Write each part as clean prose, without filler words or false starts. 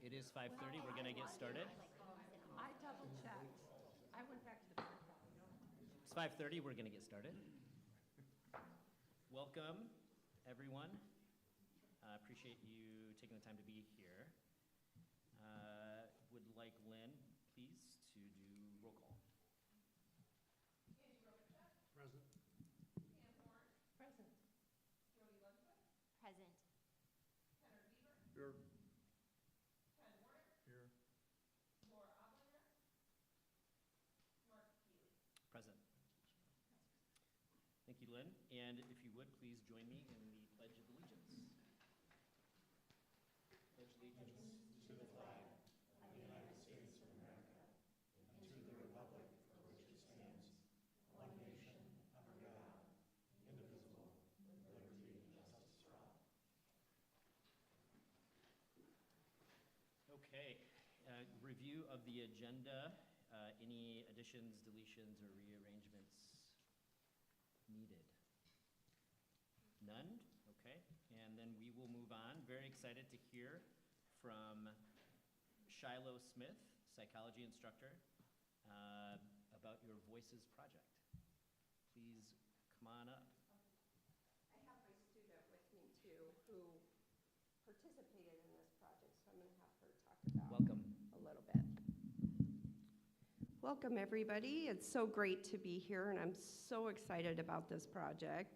It is 5:30. We're going to get started. I double checked. I went back to the print. It's 5:30. We're going to get started. Welcome, everyone. I appreciate you taking the time to be here. Would like Lynn, please, to do roll call. Present. Present. Present. Here. Here. Present. Thank you, Lynn. And if you would, please join me in the Pledge of Allegiance. Pledge allegiance to the flag of the United States of America and to the republic for which it stands, one nation, under God, indivisible, with liberty and justice for all. Okay, review of the agenda. Any additions, deletions, or rearrangements needed? None? Okay, and then we will move on. Very excited to hear from Shiloh Smith, psychology instructor, about your Voices project. Please come on up. I have my student with me too, who participated in this project, so I'm going to have her talk about Welcome. a little bit. Welcome, everybody. It's so great to be here, and I'm so excited about this project.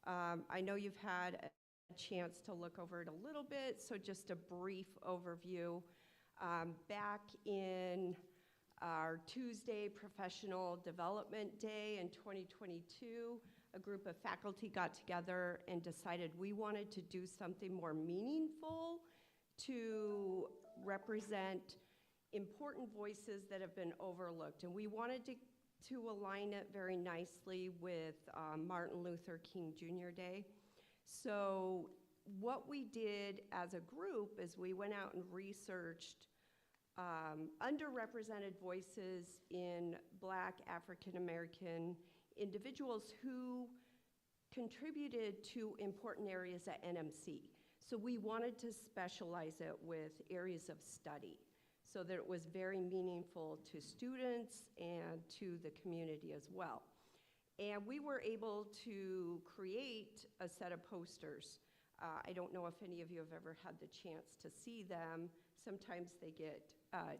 I know you've had a chance to look over it a little bit, so just a brief overview. Back in our Tuesday Professional Development Day in 2022, a group of faculty got together and decided we wanted to do something more meaningful to represent important voices that have been overlooked. And we wanted to align it very nicely with Martin Luther King Jr. Day. So what we did as a group is we went out and researched underrepresented voices in Black African American individuals who contributed to important areas at NMC. So we wanted to specialize it with areas of study, so that it was very meaningful to students and to the community as well. And we were able to create a set of posters. I don't know if any of you have ever had the chance to see them. Sometimes they get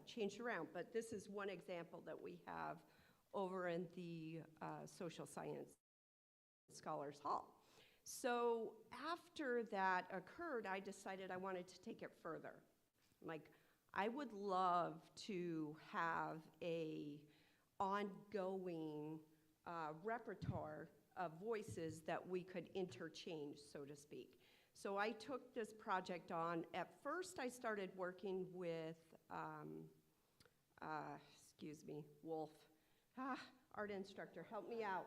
changed around, but this is one example that we have over in the Social Science Scholars Hall. So after that occurred, I decided I wanted to take it further. Like, I would love to have a ongoing repertoire of voices that we could interchange, so to speak. So I took this project on. At first, I started working with, Wolf. Art instructor, help me out.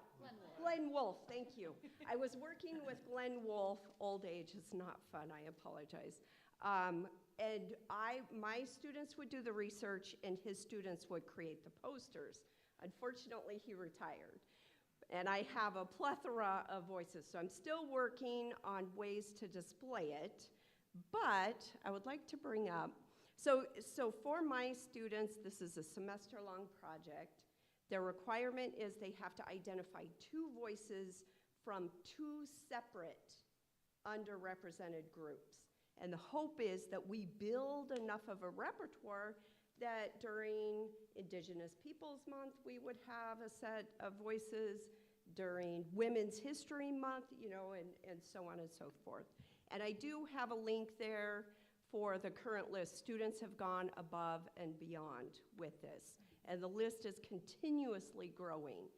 Glenn Wolf, thank you. I was working with Glenn Wolf. Old age is not fun, I apologize. And my students would do the research and his students would create the posters. Unfortunately, he retired. And I have a plethora of voices, so I'm still working on ways to display it. But I would like to bring up, so for my students, this is a semester-long project. Their requirement is they have to identify 2 voices from 2 separate underrepresented groups. And the hope is that we build enough of a repertoire that during Indigenous Peoples Month, we would have a set of voices, during Women's History Month, and so on and so forth. And I do have a link there for the current list. Students have gone above and beyond with this, and the list is continuously growing.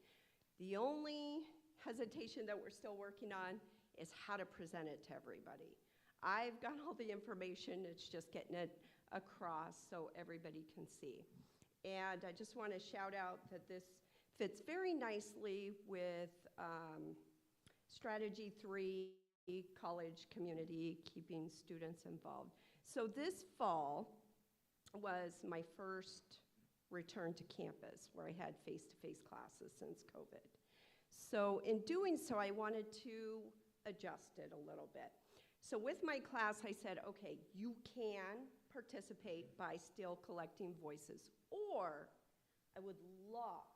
The only hesitation that we're still working on is how to present it to everybody. I've got all the information, it's just getting it across so everybody can see. And I just want to shout out that this fits very nicely with Strategy 3, college community, keeping students involved. So this fall was my first return to campus where I had face-to-face classes since COVID. So in doing so, I wanted to adjust it a little bit. So with my class, I said, okay, you can participate by still collecting voices. Or I would love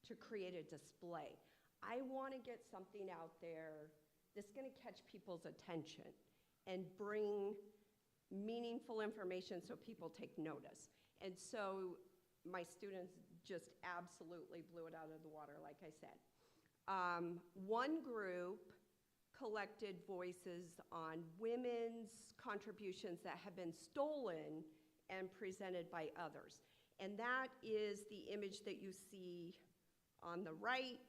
to create a display. I want to get something out there that's going to catch people's attention and bring meaningful information so people take notice. And so my students just absolutely blew it out of the water, like I said. One group collected voices on women's contributions that have been stolen and presented by others. And that is the image that you see on the right,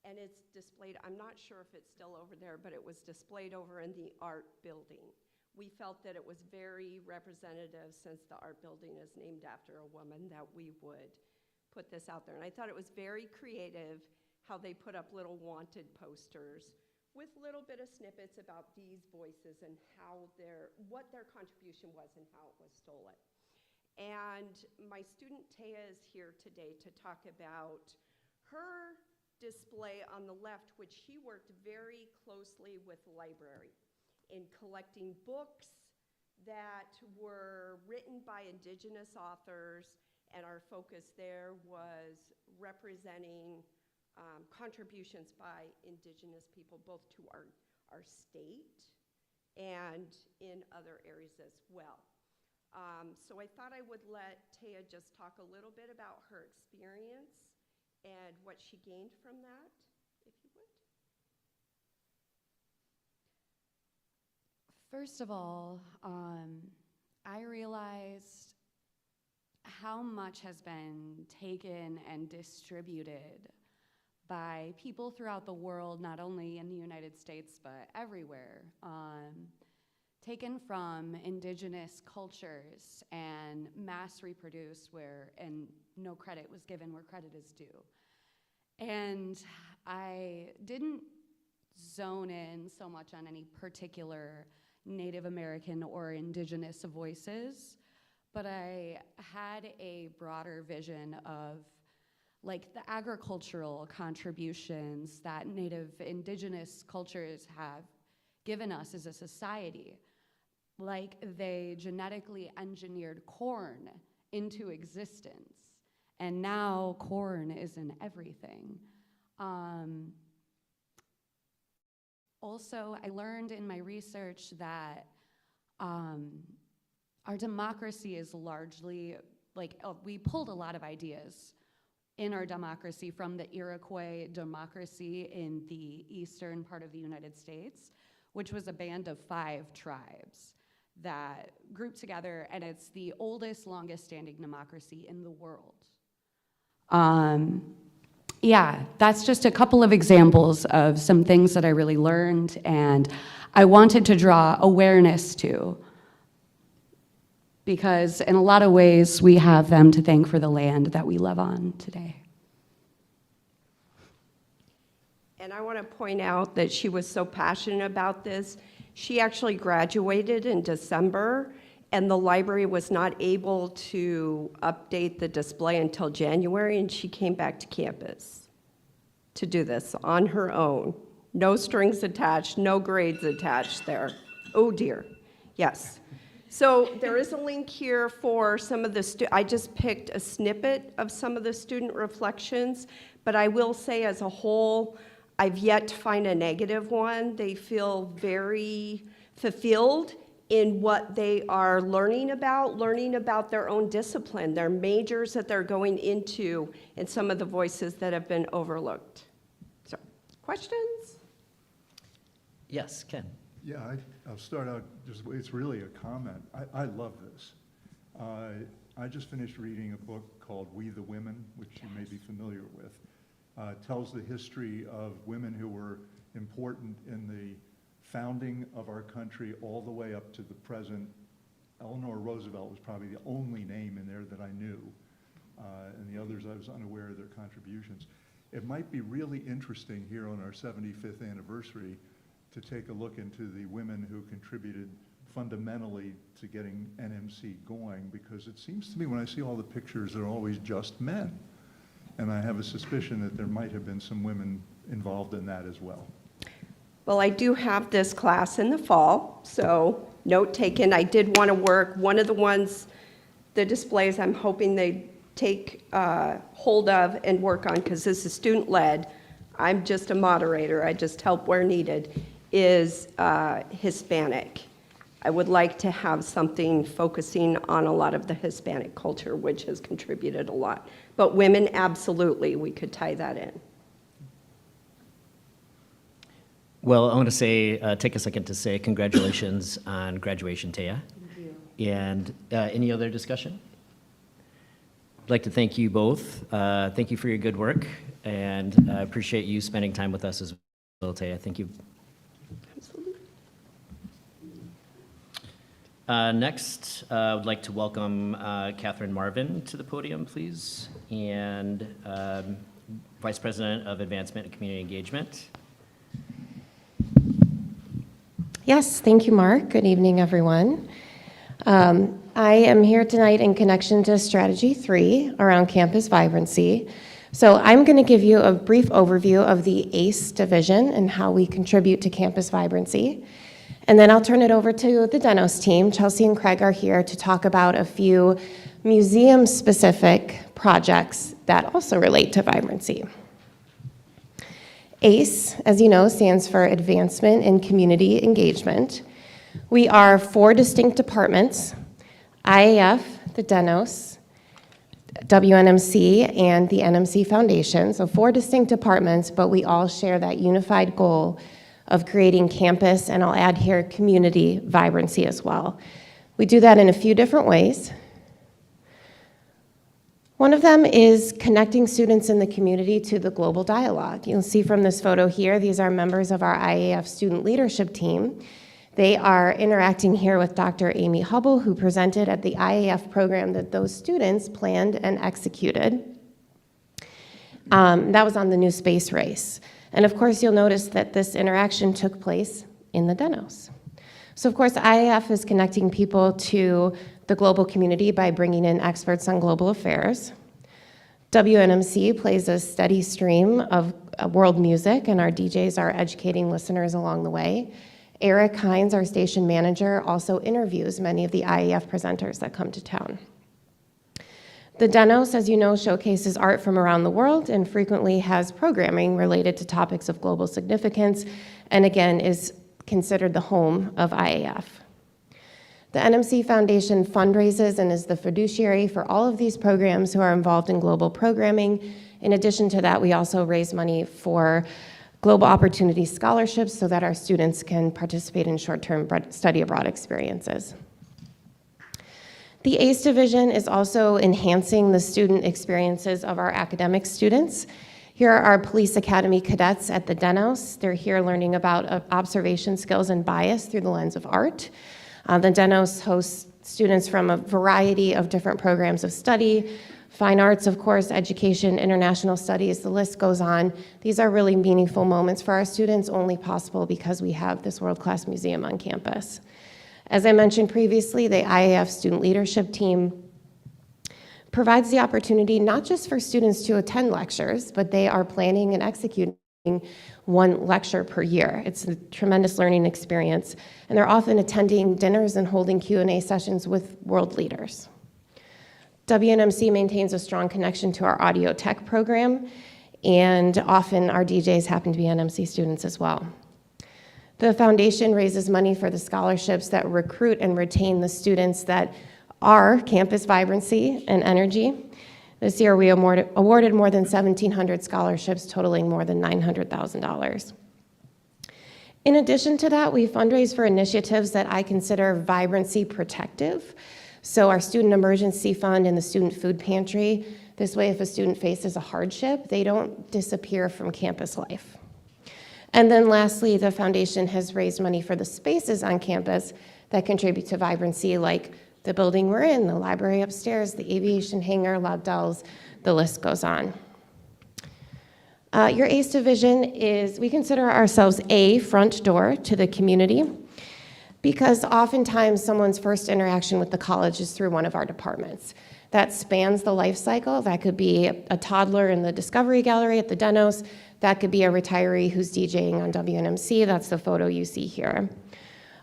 and it's displayed, I'm not sure if it's still over there, but it was displayed over in the art building. We felt that it was very representative, since the art building is named after a woman, that we would put this out there. And I thought it was very creative how they put up little wanted posters with little bit of snippets about these voices and what their contribution was and how it was stolen. And my student Taya is here today to talk about her display on the left, which she worked very closely with the library in collecting books that were written by Indigenous authors, and our focus there was representing contributions by Indigenous people, both to our state and in other areas as well. So I thought I would let Taya just talk a little bit about her experience and what she gained from that, if you would. First of all, I realized how much has been taken and distributed by people throughout the world, not only in the United States, but everywhere, taken from indigenous cultures and mass reproduced and no credit was given where credit is due. And I didn't zone in so much on any particular Native American or indigenous voices, but I had a broader vision of like the agricultural contributions that Native indigenous cultures have given us as a society. Like they genetically engineered corn into existence, and now corn is in everything. Also, I learned in my research that our democracy is largely, we pulled a lot of ideas in our democracy from the Iroquois democracy in the eastern part of the United States, which was a band of 5 tribes that grouped together, and it's the oldest, longest standing democracy in the world. Yeah, that's just a couple of examples of some things that I really learned and I wanted to draw awareness to, because in a lot of ways we have them to thank for the land that we live on today. And I want to point out that she was so passionate about this. She actually graduated in December, and the library was not able to update the display until January, and she came back to campus to do this on her own. No strings attached, no grades attached there. Oh dear, yes. So there is a link here for some of the, I just picked a snippet of some of the student reflections, but I will say as a whole, I've yet to find a negative one. They feel very fulfilled in what they are learning about their own discipline, their majors that they're going into, and some of the voices that have been overlooked. So, questions? Yes, Ken. Yeah, I'll start out, it's really a comment. I love this. I just finished reading a book called We the Women, which you may be familiar with. Tells the history of women who were important in the founding of our country all the way up to the present. Eleanor Roosevelt was probably the only name in there that I knew, and the others I was unaware of their contributions. It might be really interesting here on our 75th anniversary to take a look into the women who contributed fundamentally to getting NMC going, because it seems to me when I see all the pictures, they're always just men. And I have a suspicion that there might have been some women involved in that as well. Well, I do have this class in the fall, so note taken. I did want to work, one of the ones, the displays I'm hoping they take hold of and work on, because this is student-led, I'm just a moderator, I just help where needed, is Hispanic. I would like to have something focusing on a lot of the Hispanic culture, which has contributed a lot. But women, absolutely, we could tie that in. Well, I want to say, take a second to say congratulations on graduation, Taya. Thank you. And any other discussion? I'd like to thank you both. Thank you for your good work, and I appreciate you spending time with us as well, Taya. Thank you. Next, I would like to welcome Catherine Marvin to the podium, please, and Vice President of Advancement and Community Engagement. Yes, thank you, Mark. Good evening, everyone. I am here tonight in connection to Strategy 3 around campus vibrancy. So I'm going to give you a brief overview of the ACE division and how we contribute to campus vibrancy. And then I'll turn it over to the Denos team. Chelsea and Craig are here to talk about a few museum-specific projects that also relate to vibrancy. ACE, as you know, stands for Advancement in Community Engagement. We are 4 distinct departments: IAF, the Denos, WNMC, and the NMC Foundation. So 4 distinct departments, but we all share that unified goal of creating campus, and I'll add here, community vibrancy as well. We do that in a few different ways. One of them is connecting students in the community to the global dialogue. You'll see from this photo here, these are members of our IAF student leadership team. They are interacting here with Dr. Amy Hubble, who presented at the IAF program that those students planned and executed. That was on the new space race. And of course, you'll notice that this interaction took place in the Denos. So of course, IAF is connecting people to the global community by bringing in experts on global affairs. WNMC plays a steady stream of world music, and our DJs are educating listeners along the way. Eric Hines, our station manager, also interviews many of the IAF presenters that come to town. The Denos, as you know, showcases art from around the world and frequently has programming related to topics of global significance, and again, is considered the home of IAF. The NMC Foundation fundraises and is the fiduciary for all of these programs who are involved in global programming. In addition to that, we also raise money for global opportunity scholarships so that our students can participate in short-term study abroad experiences. The ACE division is also enhancing the student experiences of our academic students. Here are our Police Academy cadets at the Denos. They're here learning about observation skills and bias through the lens of art. The Denos hosts students from a variety of different programs of study, fine arts, of course, education, international studies, the list goes on. These are really meaningful moments for our students, only possible because we have this world-class museum on campus. As I mentioned previously, the IAF student leadership team provides the opportunity not just for students to attend lectures, but they are planning and executing 1 lecture per year. It's a tremendous learning experience, and they're often attending dinners and holding Q&A sessions with world leaders. WNMC maintains a strong connection to our audio tech program, and often our DJs happen to be NMC students as well. The foundation raises money for the scholarships that recruit and retain the students that are campus vibrancy and energy. This year, we awarded more than 1,700 scholarships, totaling more than $900,000. In addition to that, we fundraise for initiatives that I consider vibrancy protective. So our Student Emergency Fund and the Student Food Pantry. This way, if a student faces a hardship, they don't disappear from campus life. And then lastly, the foundation has raised money for the spaces on campus that contribute to vibrancy, like the building we're in, the library upstairs, the aviation hangar, Laudels, the list goes on. Your ACE division is, we consider ourselves a front door to the community because oftentimes someone's first interaction with the college is through one of our departments. that spans the life cycle. That could be a toddler in the Discovery Gallery at the Denos. That could be a retiree who's DJing on WNMC. That's the photo you see here.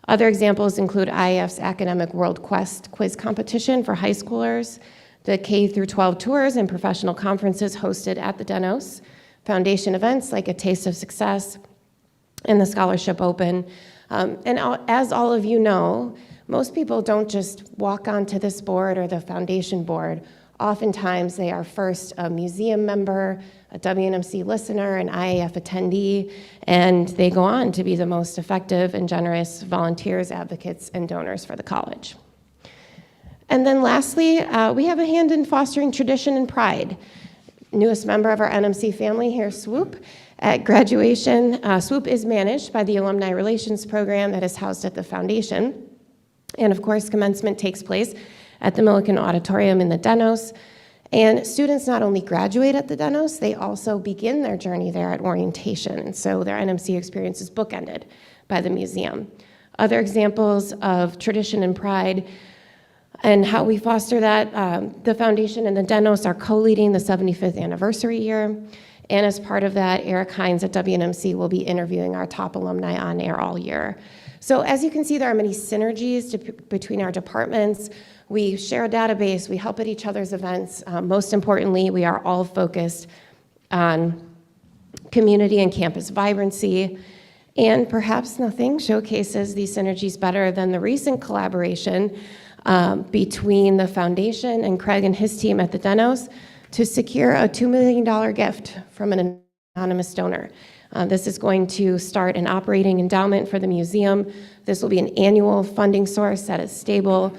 Other examples include IAF's Academic World Quest quiz competition for high schoolers, the K through 12 tours and professional conferences hosted at the Denos, foundation events like A Taste of Success, and the Scholarship Open. As all of you know, most people don't just walk onto this board or the foundation board. Oftentimes, they are first a museum member, a WNMC listener, an IAF attendee, and they go on to be the most effective and generous volunteers, advocates, and donors for the college. And then lastly, we have a hand in fostering tradition and pride. Newest member of our NMC family here, Swoop. At graduation, Swoop is managed by the Alumni Relations Program that is housed at the foundation. And of course, commencement takes place at the Millikan Auditorium in the Denos. And students not only graduate at the Denos, they also begin their journey there at orientation. So their NMC experience is bookended by the museum. Other examples of tradition and pride and how we foster that, the foundation and the Denos are co-leading the 75th anniversary year. And as part of that, Eric Hines at WNMC will be interviewing our top alumni on air all year. So as you can see, there are many synergies between our departments. We share a database, we help at each other's events. Most importantly, we are all focused on community and campus vibrancy. And perhaps nothing showcases these synergies better than the recent collaboration between the foundation and Craig and his team at the Denos to secure a $2 million gift from an anonymous donor. This is going to start an operating endowment for the museum. This will be an annual funding source that is stable.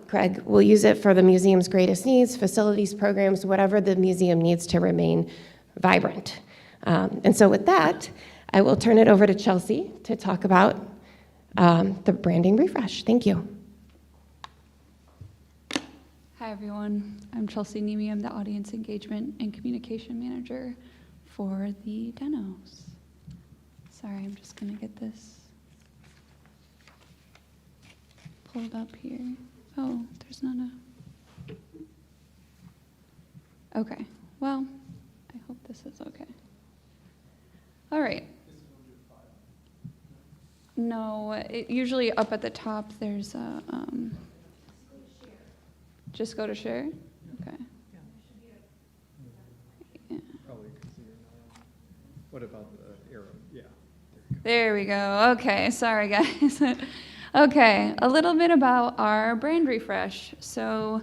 Craig will use it for the museum's greatest needs, facilities, programs, whatever the museum needs to remain vibrant. And so with that, I will turn it over to Chelsea to talk about the branding refresh. Thank you. Hi, everyone. I'm Chelsea Nemi. I'm the Audience Engagement and Communication Manager for the Denos. Sorry, I'm just going to get this pulled up here. Oh, there's not a... Okay, well, I hope this is okay. All right. No, usually up at the top, there's a... Just go to share? Okay. Yeah. Probably because you're not on. What about the arrow? Yeah. There we go. Okay, sorry guys. Okay, a little bit about our brand refresh. So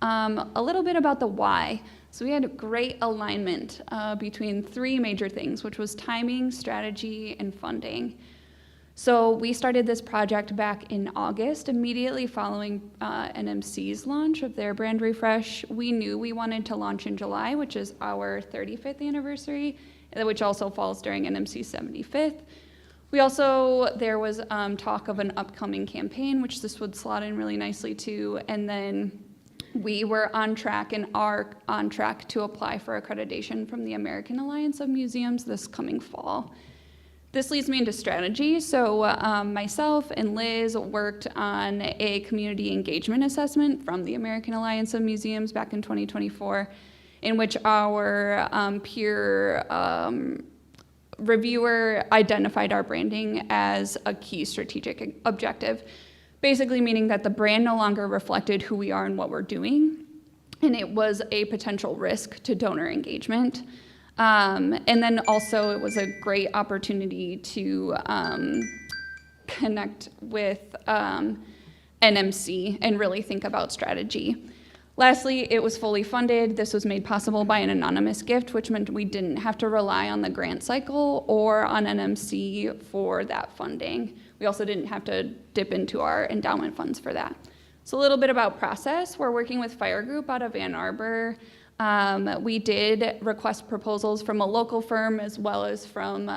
a little bit about the why. So we had great alignment between three major things, which was timing, strategy, and funding. So we started this project back in August, immediately following NMC's launch of their brand refresh. We knew we wanted to launch in July, which is our 35th anniversary, which also falls during NMC's 75th. There was talk of an upcoming campaign, which this would slot in really nicely to, and then we were on track and are on track to apply for accreditation from the American Alliance of Museums this coming fall. This leads me into strategy. So myself and Liz worked on a community engagement assessment from the American Alliance of Museums back in 2024, in which our peer reviewer identified our branding as a key strategic objective, basically meaning that the brand no longer reflected who we are and what we're doing, and it was a potential risk to donor engagement. And then also it was a great opportunity to connect with NMC and really think about strategy. Lastly, it was fully funded. This was made possible by an anonymous gift, which meant we didn't have to rely on the grant cycle or on NMC for that funding. We also didn't have to dip into our endowment funds for that. So a little bit about process. We're working with Fire Group out of Ann Arbor. We did request proposals from a local firm as well as from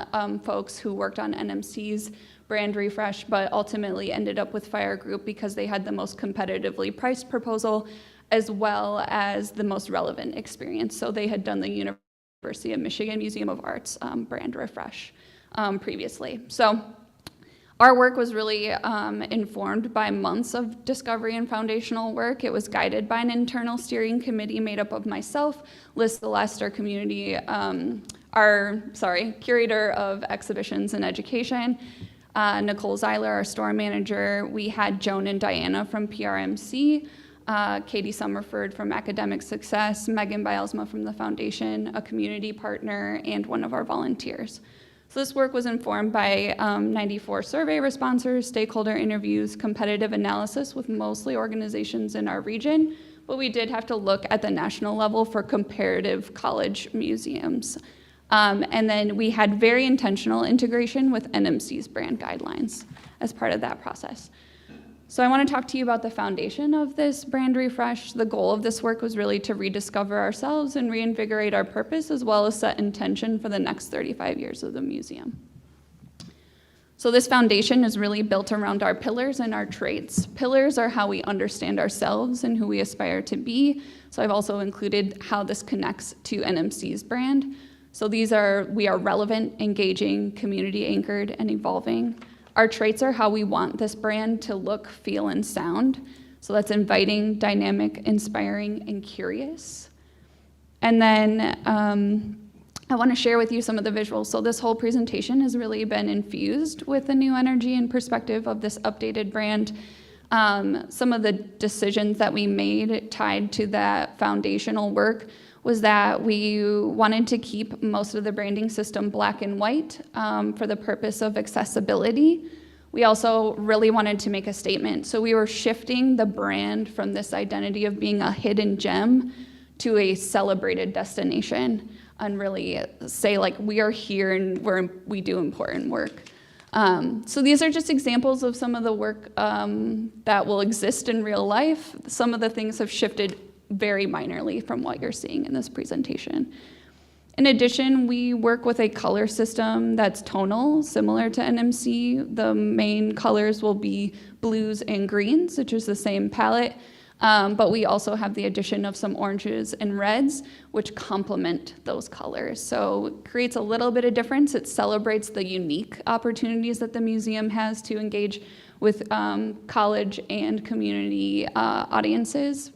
folks who worked on NMC's brand refresh, but ultimately ended up with Fire Group because they had the most competitively priced proposal as well as the most relevant experience. So they had done the University of Michigan Museum of Art's brand refresh previously. So Our work was really informed by months of discovery and foundational work. It was guided by an internal steering committee made up of myself, Liz Celeste, our curator of exhibitions and education, Nicole Zeiler, our store manager. We had Joan and Diana from PRMC, Katie Summerford from Academic Success, Megan Bilesma from the foundation, a community partner, and one of our volunteers. So this work was informed by 94 survey responses, stakeholder interviews, competitive analysis with mostly organizations in our region, but we did have to look at the national level for comparative college museums. And then we had very intentional integration with NMC's brand guidelines as part of that process. So I want to talk to you about the foundation of this brand refresh. The goal of this work was really to rediscover ourselves and reinvigorate our purpose, as well as set intention for the next 35 years of the museum. So this foundation is really built around our pillars and our traits. Pillars are how we understand ourselves and who we aspire to be. So I've also included how this connects to NMC's brand. So we are relevant, engaging, community anchored, and evolving. Our traits are how we want this brand to look, feel, and sound. So that's inviting, dynamic, inspiring, and curious. And then I want to share with you some of the visuals. So this whole presentation has really been infused with the new energy and perspective of this updated brand. Some of the decisions that we made tied to that foundational work was that we wanted to keep most of the branding system black and white for the purpose of accessibility. We also really wanted to make a statement. So we were shifting the brand from this identity of being a hidden gem to a celebrated destination, and really say, like, we are here and we do important work. So these are just examples of some of the work that will exist in real life. Some of the things have shifted very minorly from what you're seeing in this presentation. In addition, we work with a color system that's tonal, similar to NMC. The main colors will be blues and greens, which is the same palette, but we also have the addition of some oranges and reds, which complement those colors. So it creates a little bit of difference. It celebrates the unique opportunities that the museum has to engage with college and community audiences.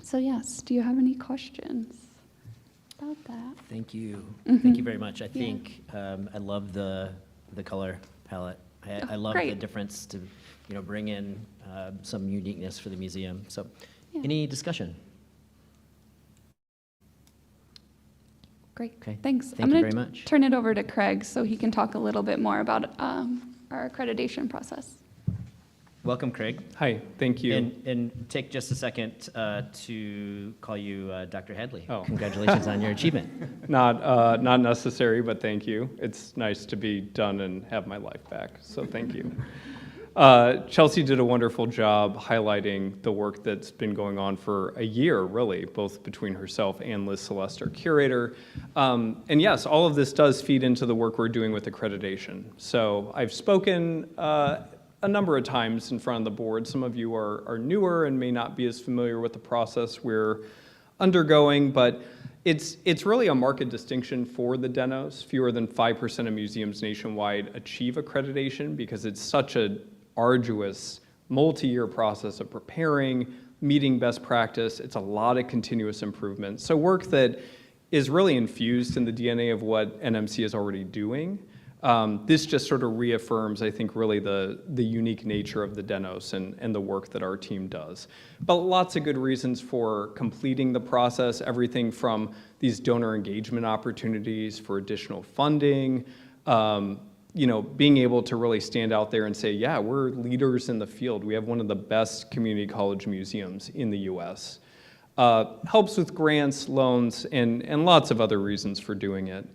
So yes, do you have any questions about that? Thank you. Mhm. Thank you very much. I think I love the color palette. I love the great. difference to bring in some uniqueness for the museum. So, Yeah. any discussion? Great, Okay. thanks. Thank you very much. Turn it over to Craig so he can talk a little bit more about our accreditation process. Welcome, Craig. Hi, thank you. And take just a second to call you Dr. Hadley. Oh. Congratulations on your achievement. Not necessary, but thank you. It's nice to be done and have my life back, so thank you. Chelsea did a wonderful job highlighting the work that's been going on for a year, really, both between herself and Liz Celeste, our curator. And yes, all of this does feed into the work we're doing with accreditation. So I've spoken a number of times in front of the board. Some of you are newer and may not be as familiar with the process we're undergoing, but it's really a market distinction for the Denos. Fewer than 5% of museums nationwide achieve accreditation because it's such an arduous, multi-year process of preparing, meeting best practice. It's a lot of continuous improvement. So work that is really infused in the DNA of what NMC is already doing. This just sort of reaffirms, I think, really the unique nature of the Denos and the work that our team does. But lots of good reasons for completing the process, everything from these donor engagement opportunities for additional funding, being able to really stand out there and say, yeah, we're leaders in the field. We have one of the best community college museums in the US. Helps with grants, loans, and lots of other reasons for doing it.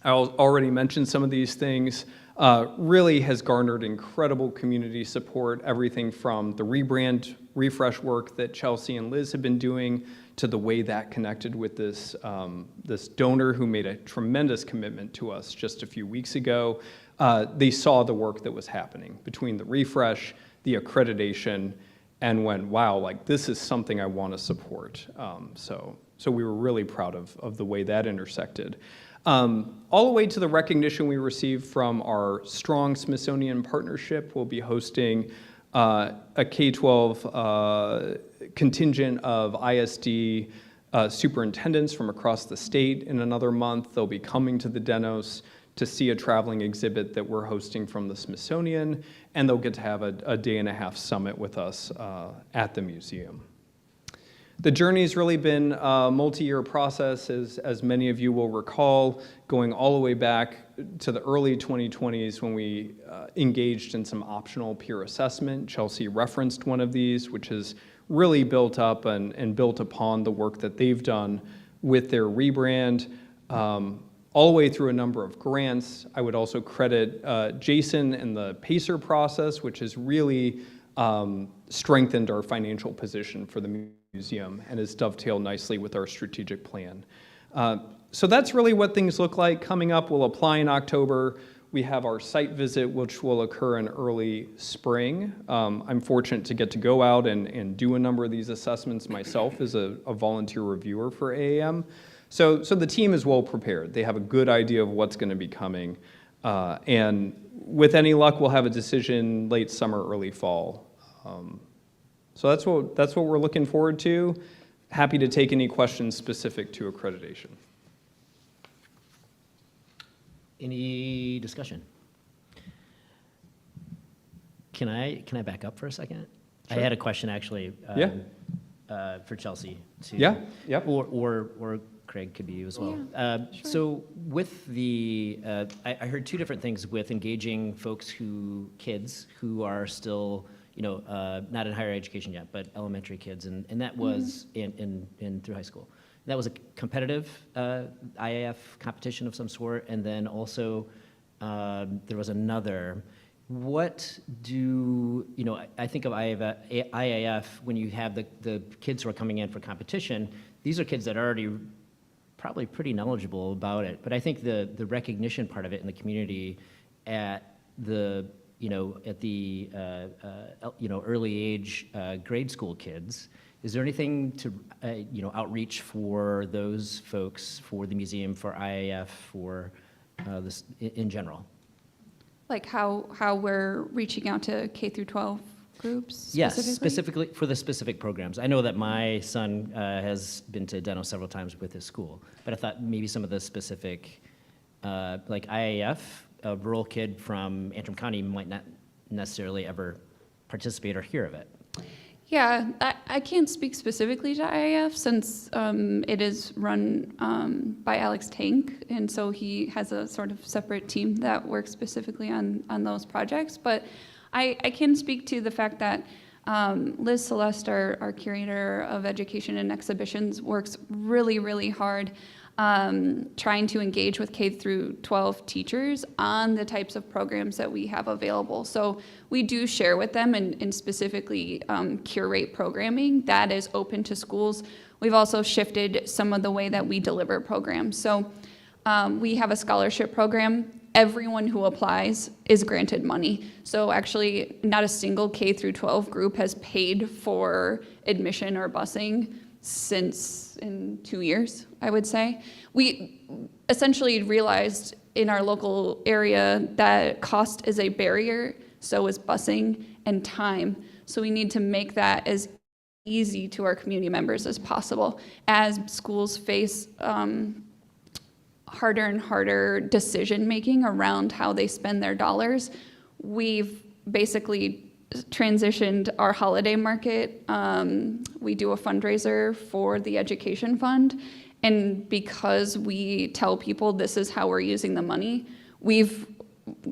I already mentioned some of these things. Really has garnered incredible community support, everything from the rebrand, refresh work that Chelsea and Liz have been doing to the way that connected with this donor who made a tremendous commitment to us just a few weeks ago. They saw the work that was happening between the refresh, the accreditation, and went, wow, like this is something I want to support. So we were really proud of the way that intersected. All the way to the recognition we received from our strong Smithsonian partnership. We'll be hosting a K-12 contingent of ISD superintendents from across the state in another month. They'll be coming to the Denos to see a traveling exhibit that we're hosting from the Smithsonian, and they'll get to have a day-and-a-half summit with us at the museum. The journey's really been a multi-year process, as many of you will recall, going all the way back to the early 2020s when we engaged in some optional peer assessment. Chelsea referenced one of these, which has really built up and built upon the work that they've done with their rebrand, all the way through a number of grants. I would also credit Jason and the PACER process, which has really strengthened our financial position for the museum and has dovetailed nicely with our strategic plan. So that's really what things look like. Coming up, we'll apply in October. We have our site visit, which will occur in early spring. I'm fortunate to get to go out and do a number of these assessments myself as a volunteer reviewer for AAM. So the team is well prepared. They have a good idea of what's going to be coming. And with any luck, we'll have a decision late summer, early fall. So that's what we're looking forward to. Happy to take any questions specific to accreditation. Any discussion? Can I back up for a second? Sure. I had a question actually. For Chelsea too. Yeah. Yep. Or Craig could be you as well. So with the, I heard two different things with engaging kids who are still, not in higher education yet, but elementary kids, and that was in through high school. That was a competitive IAF competition of some sort, and then also there was another. What do, I think of IAF when you have the kids who are coming in for competition, these are kids that are already probably pretty knowledgeable about it, but I think the recognition part of it in the community at the, early age grade school kids, is there anything to, outreach for those folks, for the museum, for IAF, for this in general? Like how we're reaching out to K through 12 groups? Yes, specifically for the specific programs. I know that my son has been to Deno several times with his school, but I thought maybe some of the specific, like IAF, a rural kid from Antrim County might not necessarily ever participate or hear of it. Yeah, I can't speak specifically to IAF since it is run by Alex Tank, and so he has a sort of separate team that works specifically on those projects. But I can speak to the fact that Liz Celeste, our curator of education and exhibitions, works really, really hard trying to engage with K through 12 teachers on the types of programs that we have available. So we do share with them and specifically curate programming that is open to schools. We've also shifted some of the way that we deliver programs. So we have a scholarship program. Everyone who applies is granted money. So actually not a single K through 12 group has paid for admission or busing since in 2 years, I would say. We essentially realized in our local area that cost is a barrier, so is busing and time. So we need to make that as easy to our community members as possible. As schools face harder and harder decision-making around how they spend their dollars, we've basically transitioned our holiday market. We do a fundraiser for the education fund, and because we tell people this is how we're using the money, we've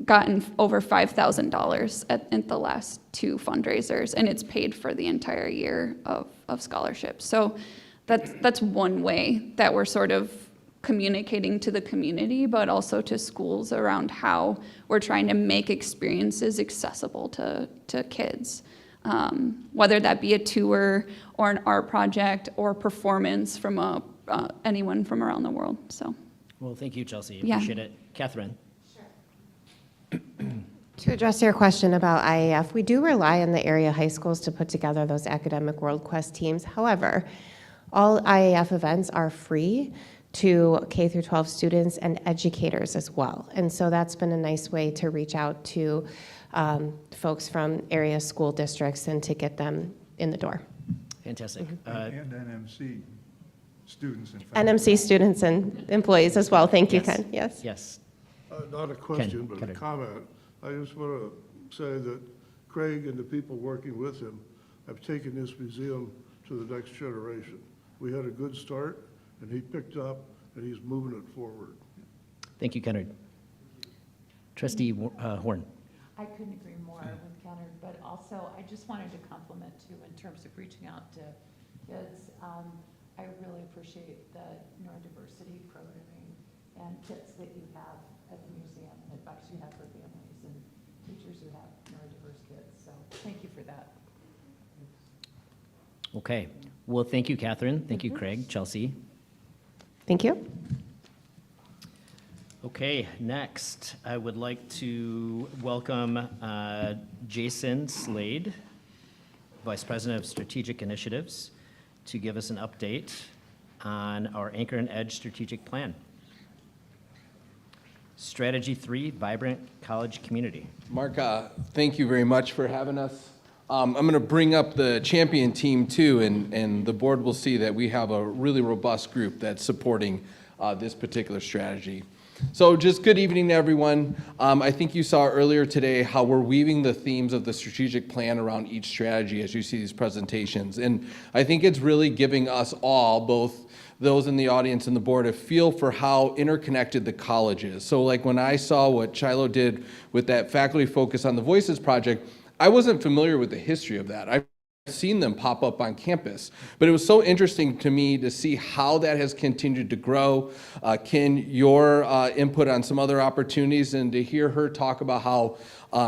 gotten over $5,000 at the last 2 fundraisers, and it's paid for the entire year of scholarships. So that's one way that we're sort of communicating to the community, but also to schools around how we're trying to make experiences accessible to kids, whether that be a tour or an art project or performance from anyone from around the world. So, Well, thank you, Chelsea. Yeah. Appreciate it. Catherine? To address your question about IAF, we do rely on the area high schools to put together those academic World Quest teams. However, all IAF events are free to K through 12 students and educators as well. And so that's been a nice way to reach out to folks from area school districts and to get them in the door. Fantastic. And NMC students and faculty. NMC students and employees as well. Thank you, Yes. Ken. Yes. Yes. Not a question, but a Kennard. comment. I just want to say that Craig and the people working with him have taken this museum to the next generation. We had a good start, and he picked up, and he's moving it forward. Thank you, Kennard. Trustee Horn. I couldn't agree more with Kennard, but also I just wanted to compliment too in terms of reaching out to kids. I really appreciate the neurodiversity programming and kits that you have at the museum and advice you have for families and teachers who have neurodiverse kids. So thank you for that. Okay. Well, thank you, Catherine. Thank you, Craig. Chelsea. Thank you. Okay, next, I would like to welcome Jason Slade, Vice President of Strategic Initiatives, to give us an update on our Anchor and Edge strategic plan. Strategy 3, Vibrant College Community. Mark, thank you very much for having us. I'm going to bring up the champion team too, and the board will see that we have a really robust group that's supporting this particular strategy. So just good evening, everyone. I think you saw earlier today how we're weaving the themes of the strategic plan around each strategy as you see these presentations. And I think it's really giving us all, both those in the audience and the board, a feel for how interconnected the college is. So like when I saw what Shiloh did with that faculty focus on the Voices project, I wasn't familiar with the history of that. I've seen them pop up on campus, but it was so interesting to me to see how that has continued to grow. Ken, your input on some other opportunities, and to hear her talk about how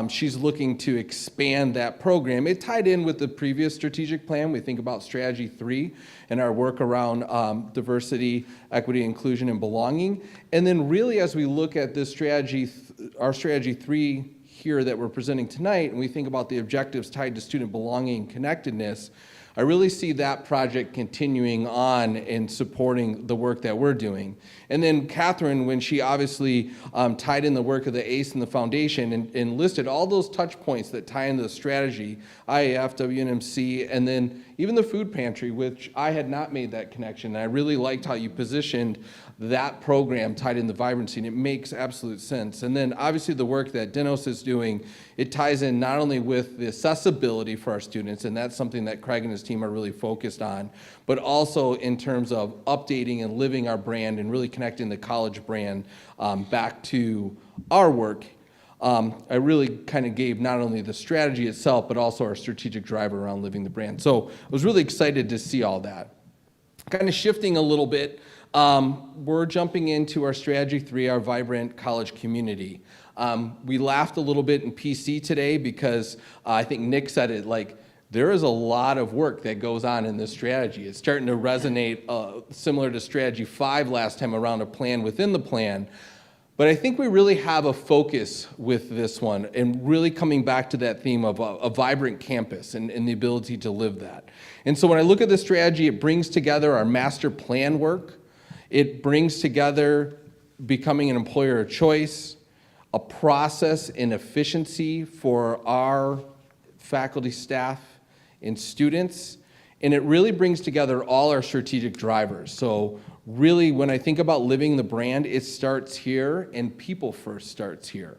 she's looking to expand that program. It tied in with the previous strategic plan. We think about strategy 3 and our work around diversity, equity, inclusion, and belonging. And then really as we look at this strategy, our strategy 3 here that we're presenting tonight, and we think about the objectives tied to student belonging and connectedness, I really see that project continuing on and supporting the work that we're doing. And then Catherine, when she obviously tied in the work of the ACE and the foundation and listed all those touch points that tie into the strategy, IAF, WNMC, and then even the food pantry, which I had not made that connection. And I really liked how you positioned that program tied in the vibrancy, and it makes absolute sense. And then obviously the work that Denos is doing, it ties in not only with the accessibility for our students, and that's something that Craig and his team are really focused on, but also in terms of updating and living our brand and really connecting the college brand back to our work. I really kind of gave not only the strategy itself, but also our strategic driver around living the brand. So I was really excited to see all that. Kind of shifting a little bit, we're jumping into our strategy 3, our vibrant college community. We laughed a little bit in PC today because I think Nick said it, like, there is a lot of work that goes on in this strategy. It's starting to resonate similar to strategy 5 last time around, a plan within the plan. But I think we really have a focus with this one and really coming back to that theme of a vibrant campus and the ability to live that. And so when I look at the strategy, it brings together our master plan work. It brings together becoming an employer of choice, a process and efficiency for our faculty, staff, and students. And it really brings together all our strategic drivers. So really, when I think about living the brand, it starts here, and people first starts here.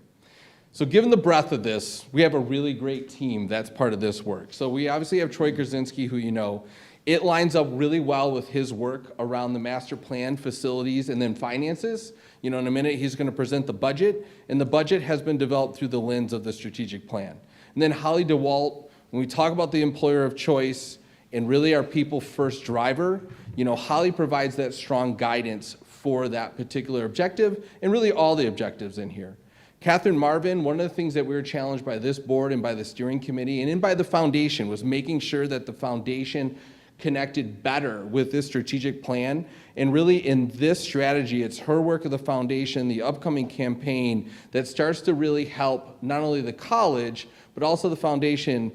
So given the breadth of this, we have a really great team that's part of this work. So we obviously have Troy Krasinski, who you know. It lines up really well with his work around the master plan, facilities, and then finances. You know, in a minute, he's going to present the budget, and the budget has been developed through the lens of the strategic plan. And then Holly DeWalt, when we talk about the employer of choice and really our people first driver, you know, Holly provides that strong guidance for that particular objective and really all the objectives in here. Catherine Marvin, one of the things that we were challenged by this board and by the steering committee and by the foundation was making sure that the foundation connected better with this strategic plan. And really in this strategy, it's her work of the foundation, the upcoming campaign that starts to really help not only the college, but also the foundation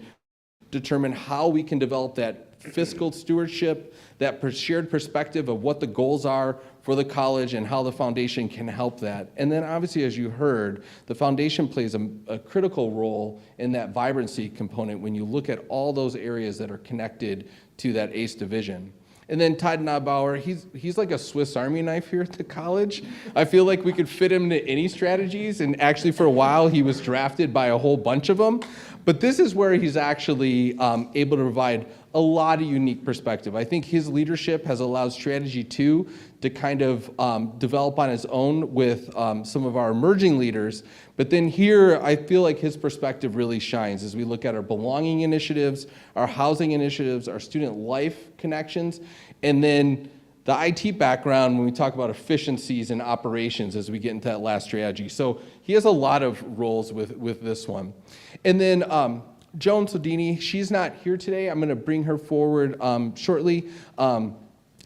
determine how we can develop that fiscal stewardship, that shared perspective of what the goals are for the college and how the foundation can help that. And then obviously, as you heard, the foundation plays a critical role in that vibrancy component when you look at all those areas that are connected to that ACE division. And then Todd Naubauer, he's like a Swiss Army knife here at the college. I feel like we could fit him into any strategies, and actually for a while he was drafted by a whole bunch of them. But this is where he's actually able to provide a lot of unique perspective. I think his leadership has allowed Strategy 2 to kind of develop on its own with some of our emerging leaders. But then here, I feel like his perspective really shines as we look at our belonging initiatives, our housing initiatives, our student life connections, and then the IT background when we talk about efficiencies and operations as we get into that last strategy. So he has a lot of roles with this one. And then Joan Sodini, she's not here today. I'm going to bring her forward shortly.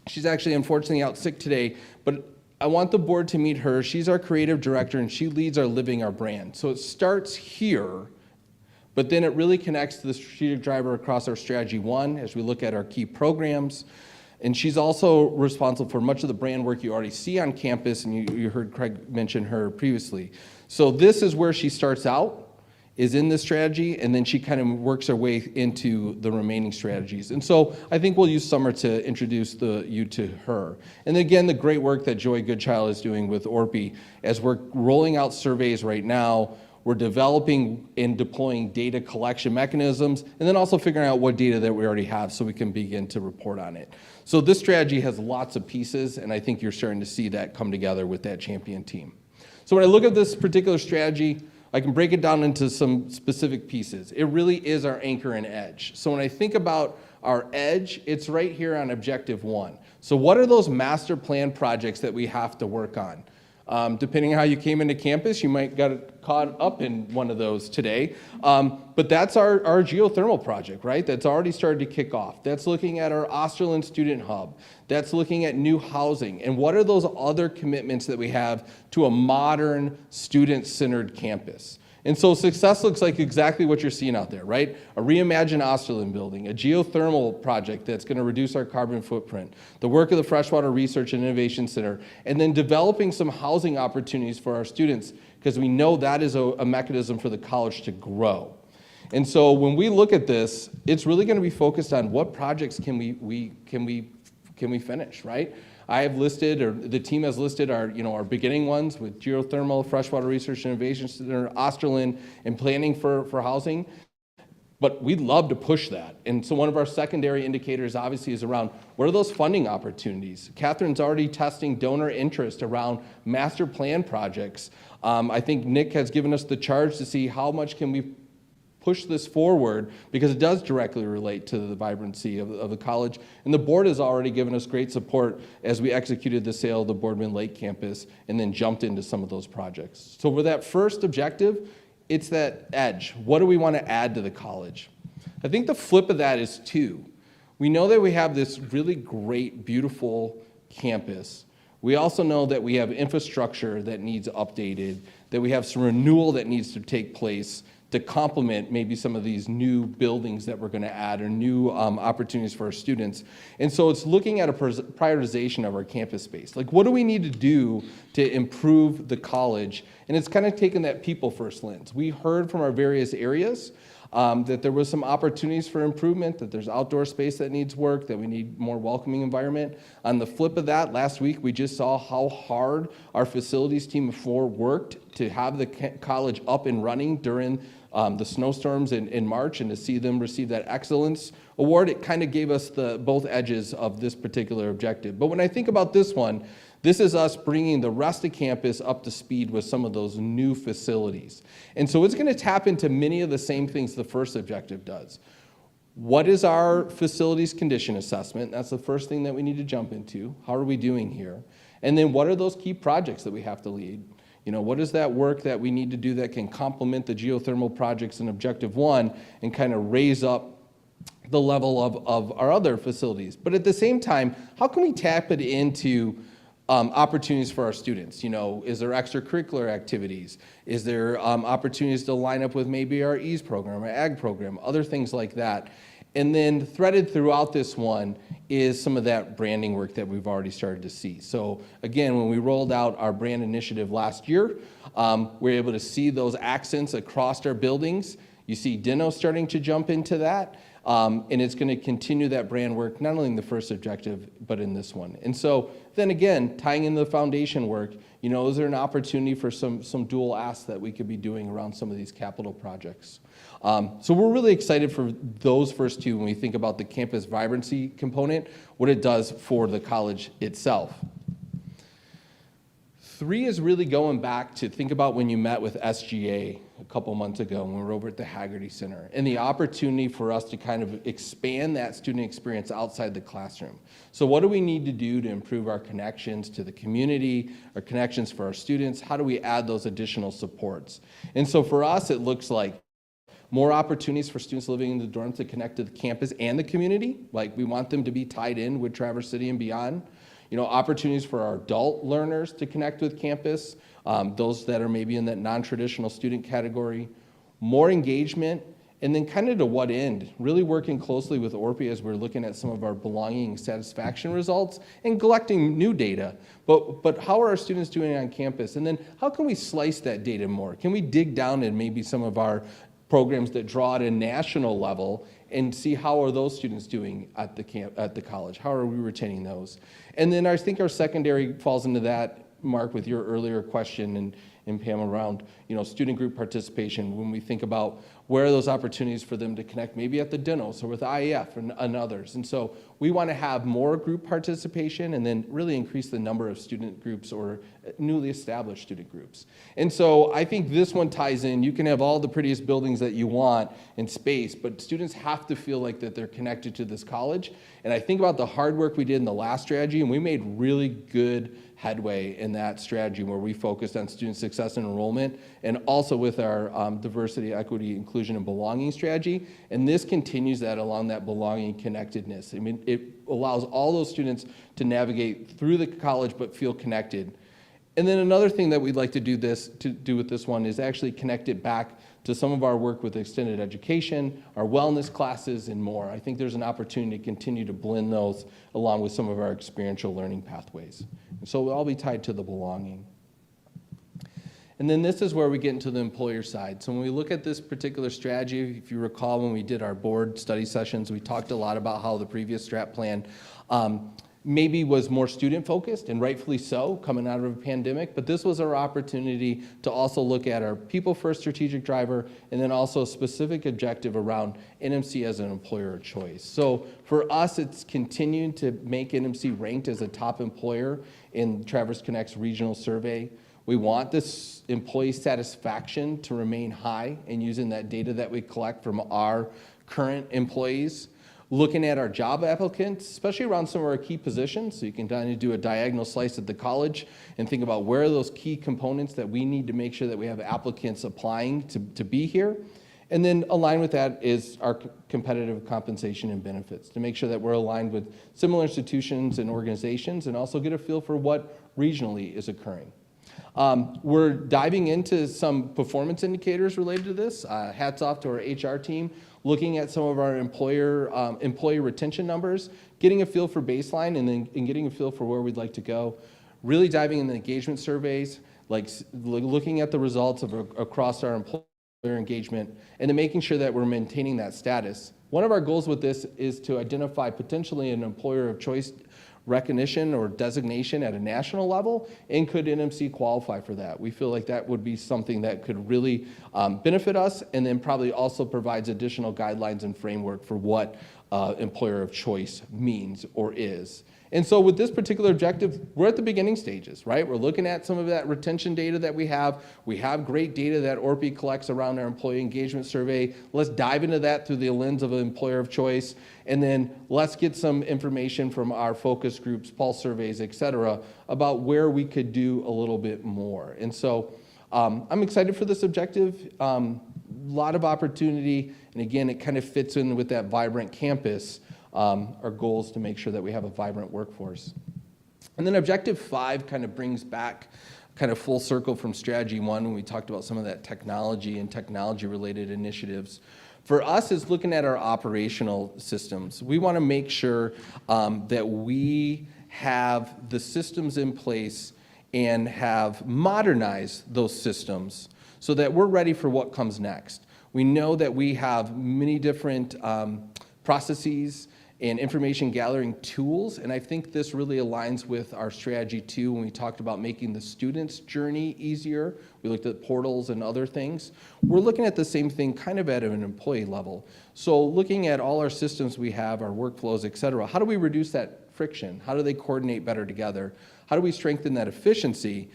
She's actually unfortunately out sick today, but I want the board to meet her. She's our creative director, and she leads our Living Our Brand. So it starts here, but then it really connects to the strategic driver across our Strategy 1 as we look at our key programs. And she's also responsible for much of the brand work you already see on campus, and you heard Craig mention her previously. So this is where she starts out, is in this strategy, and then she kind of works her way into the remaining strategies. And so I think we'll use Summer to introduce you to her. And again, the great work that Joy Goodchild is doing with ORPE, as we're rolling out surveys right now, we're developing and deploying data collection mechanisms, and then also figuring out what data that we already have so we can begin to report on it. So this strategy has lots of pieces, and I think you're starting to see that come together with that champion team. So when I look at this particular strategy, I can break it down into some specific pieces. It really is our anchor and edge. So when I think about our edge, it's right here on Objective 1. So what are those master plan projects that we have to work on? Depending on how you came into campus, you might got caught up in one of those today. But that's our geothermal project, right? That's already started to kick off. That's looking at our Osterlin Student Hub. That's looking at new housing. And what are those other commitments that we have to a modern, student-centered campus? And so success looks like exactly what you're seeing out there, right? A reimagined Osterlin building, a geothermal project that's going to reduce our carbon footprint, the work of the Freshwater Research and Innovation Center, and then developing some housing opportunities for our students, because we know that is a mechanism for the college to grow. And so when we look at this, it's really going to be focused on what projects can we finish, right? I have listed, or the team has listed our beginning ones with geothermal, Freshwater Research and Innovation Center, Osterlin, and planning for housing. But we'd love to push that. And so one of our secondary indicators obviously is around what are those funding opportunities? Catherine's already testing donor interest around master plan projects. I think Nick has given us the charge to see how much can we push this forward, because it does directly relate to the vibrancy of the college. And the board has already given us great support as we executed the sale of the Boardman Lake campus and then jumped into some of those projects. So for that first objective, it's that edge. What do we want to add to the college? I think the flip of that is two. We know that we have this really great, beautiful campus. We also know that we have infrastructure that needs updated, that we have some renewal that needs to take place to complement maybe some of these new buildings that we're going to add or new opportunities for our students. And so it's looking at a prioritization of our campus space. Like, what do we need to do to improve the college? And it's kind of taken that people first lens. We heard from our various areas that there was some opportunities for improvement, that there's outdoor space that needs work, that we need more welcoming environment. On the flip of that, last week we just saw how hard our facilities team of 4 worked to have the college up and running during the snowstorms in March, and to see them receive that excellence award. It kind of gave us both edges of this particular objective. But when I think about this one, this is us bringing the rest of campus up to speed with some of those new facilities. And so it's going to tap into many of the same things the first objective does. What is our facilities condition assessment? That's the first thing that we need to jump into. How are we doing here? And then what are those key projects that we have to lead? What is that work that we need to do that can complement the geothermal projects in Objective 1 and kind of raise up the level of our other facilities? But at the same time, how can we tap it into opportunities for our students? Is there extracurricular activities? Is there opportunities to line up with maybe our EASE program, our AG program, other things like that? And then threaded throughout this one is some of that branding work that we've already started to see. So again, when we rolled out our brand initiative last year, we're able to see those accents across our buildings. You see Dino starting to jump into that, and it's going to continue that brand work, not only in the first objective, but in this one. And so then again, tying in the foundation work, is there an opportunity for some dual asks that we could be doing around some of these capital projects? So we're really excited for those first two when we think about the campus vibrancy component, what it does for the college itself. 3 is really going back to think about when you met with SGA a couple months ago when we were over at the Haggerty Center, and the opportunity for us to kind of expand that student experience outside the classroom. So what do we need to do to improve our connections to the community, our connections for our students? How do we add those additional supports? And so for us, it looks like more opportunities for students living in the dorms to connect to the campus and the community. Like, we want them to be tied in with Traverse City and beyond. Opportunities for our adult learners to connect with campus, those that are maybe in that non-traditional student category, more engagement, and then kind of to what end? Really working closely with ORPE as we're looking at some of our belonging and satisfaction results and collecting new data. But how are our students doing on campus? And then how can we slice that data more? Can we dig down in maybe some of our programs that draw at a national level and see how are those students doing at the college? How are we retaining those? And then I think our secondary falls into that, Mark, with your earlier question and Pam around, student group participation. When we think about where are those opportunities for them to connect, maybe at the Dinos or with IEF and others. And so we want to have more group participation and then really increase the number of student groups or newly established student groups. And so I think this one ties in. You can have all the prettiest buildings that you want in space, but students have to feel like that they're connected to this college. And I think about the hard work we did in the last strategy, and we made really good headway in that strategy where we focused on student success and enrollment, and also with our diversity, equity, inclusion, and belonging strategy. And this continues that along that belonging connectedness. I mean, it allows all those students to navigate through the college but feel connected. And then another thing that we'd like to do with this one is actually connect it back to some of our work with extended education, our wellness classes, and more. I think there's an opportunity to continue to blend those along with some of our experiential learning pathways. And so it'll all be tied to the belonging. And then this is where we get into the employer side. So when we look at this particular strategy, if you recall when we did our board study sessions, we talked a lot about how the previous strat plan maybe was more student focused, and rightfully so, coming out of a pandemic, but this was our opportunity to also look at our people first strategic driver, and then also a specific objective around NMC as an employer of choice. So for us, it's continued to make NMC ranked as a top employer in Traverse Connect's regional survey. We want this employee satisfaction to remain high, and using that data that we collect from our current employees. Looking at our job applicants, especially around some of our key positions, so you can kind of do a diagonal slice at the college and think about where are those key components that we need to make sure that we have applicants applying to be here. And then align with that is our competitive compensation and benefits to make sure that we're aligned with similar institutions and organizations and also get a feel for what regionally is occurring. We're diving into some performance indicators related to this. Hats off to our HR team, looking at some of our employee retention numbers, getting a feel for baseline, and getting a feel for where we'd like to go. Really diving into engagement surveys, like looking at the results of across our employer engagement, and then making sure that we're maintaining that status. One of our goals with this is to identify potentially an employer of choice recognition or designation at a national level, and could NMC qualify for that? We feel like that would be something that could really benefit us, and then probably also provides additional guidelines and framework for what employer of choice means or is. And so with this particular objective, we're at the beginning stages, right? We're looking at some of that retention data that we have. We have great data that ORPE collects around our employee engagement survey. Let's dive into that through the lens of an employer of choice. And then let's get some information from our focus groups, pulse surveys, et cetera, about where we could do a little bit more. And so I'm excited for this objective. Lot of opportunity. And again, it kind of fits in with that vibrant campus. Our goal is to make sure that we have a vibrant workforce. And then objective 5 kind of brings back kind of full circle from strategy one when we talked about some of that technology and technology-related initiatives. For us, is looking at our operational systems. We want to make sure that we have the systems in place and have modernized those systems so that we're ready for what comes next. We know that we have many different processes and information gathering tools, and I think this really aligns with our strategy too when we talked about making the student's journey easier. We looked at portals and other things. We're looking at the same thing kind of at an employee level. So looking at all our systems we have, our workflows, et cetera, how do we reduce that friction? How do they coordinate better together? How do we strengthen that efficiency?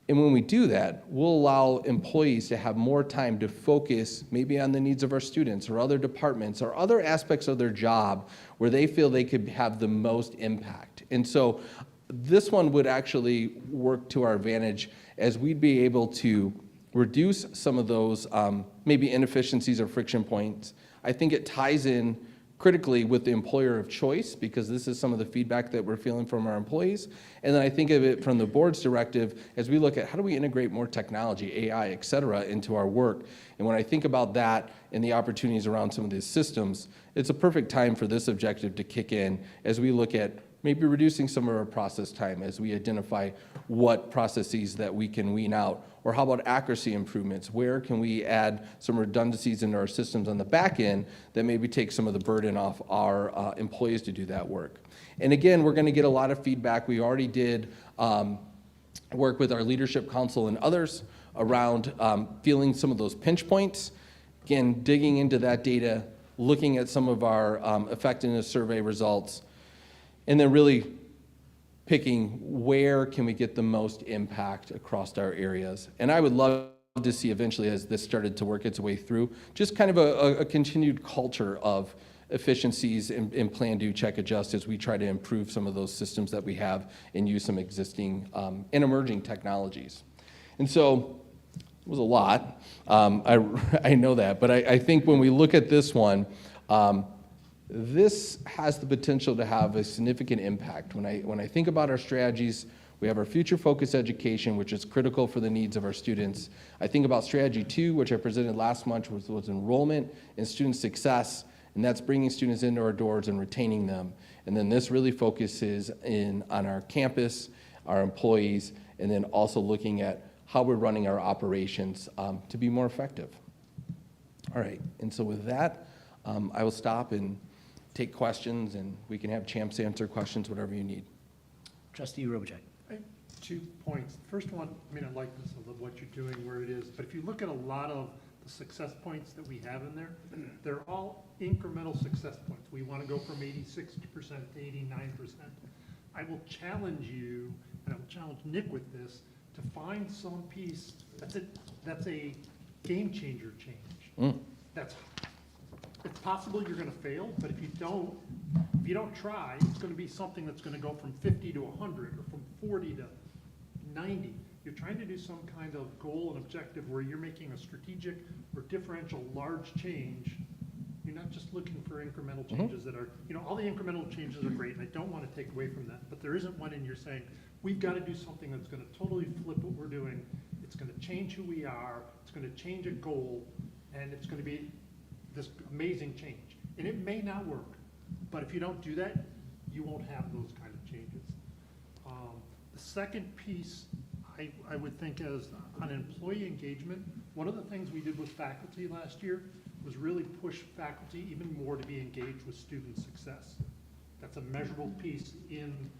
And when we do that, we'll allow employees to have more time to focus maybe on the needs of our students or other departments or other aspects of their job where they feel they could have the most impact. And so this one would actually work to our advantage as we'd be able to reduce some of those maybe inefficiencies or friction points. I think it ties in critically with the employer of choice, because this is some of the feedback that we're feeling from our employees. And then I think of it from the board's directive as we look at how do we integrate more technology, AI, et cetera, into our work. And when I think about that and the opportunities around some of these systems, it's a perfect time for this objective to kick in as we look at maybe reducing some of our process time as we identify what processes that we can wean out. Or how about accuracy improvements? Where can we add some redundancies into our systems on the back end that maybe take some of the burden off our employees to do that work? And again, we're going to get a lot of feedback. We already did work with our leadership council and others around feeling some of those pinch points. Again, digging into that data, looking at some of our effectiveness survey results, and then really picking where can we get the most impact across our areas. And I would love to see eventually, as this started to work its way through, just kind of a continued culture of efficiencies and plan, do, check, adjust as we try to improve some of those systems that we have and use some existing and emerging technologies. And so it was a lot. I know that, but I think when we look at this one, this has the potential to have a significant impact. When I think about our strategies, we have our future-focused education, which is critical for the needs of our students. I think about strategy 2, which I presented last month, which was enrollment and student success, and that's bringing students into our doors and retaining them. And then this really focuses on our campus, our employees, and then also looking at how we're running our operations to be more effective. All right, and so with that, I will stop and take questions, and we can have champs answer questions, whatever you need. Trustee Robichuk. I have 2 points. The first one, I mean, I like this, I love what you're doing, where it is, but if you look at a lot of the success points that we have in there, they're all incremental success points. We want to go from 86% to 89%. I will challenge you, and I will challenge Nick with this, to find some piece that's a game changer change. It's possible you're going to fail, but if you don't try, it's going to be something that's going to go from 50 to 100 or from 40 to 90. You're trying to do some kind of goal and objective where you're making a strategic or differential large change. You're not just looking for incremental changes that are, all the incremental changes are great, and I don't want to take away from that, but there isn't one in you're saying, we've got to do something that's going to totally flip what we're doing. It's going to change who we are. It's going to change a goal, and it's going to be this amazing change. And it may not work, but if you don't do that, you won't have those kind of changes. The second piece I would think is on employee engagement. One of the things we did with faculty last year was really push faculty even more to be engaged with student success. That's a measurable piece in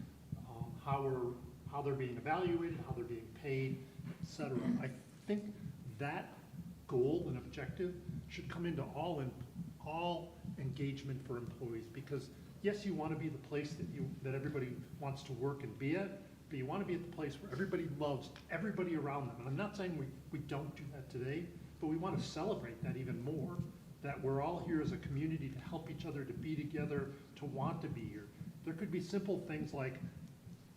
how they're being evaluated, how they're being paid, et cetera. I think that goal and objective should come into all engagement for employees, because yes, you want to be the place that everybody wants to work and be at, but you want to be at the place where everybody loves everybody around them. And I'm not saying we don't do that today, but we want to celebrate that even more, that we're all here as a community to help each other, to be together, to want to be here. There could be simple things like,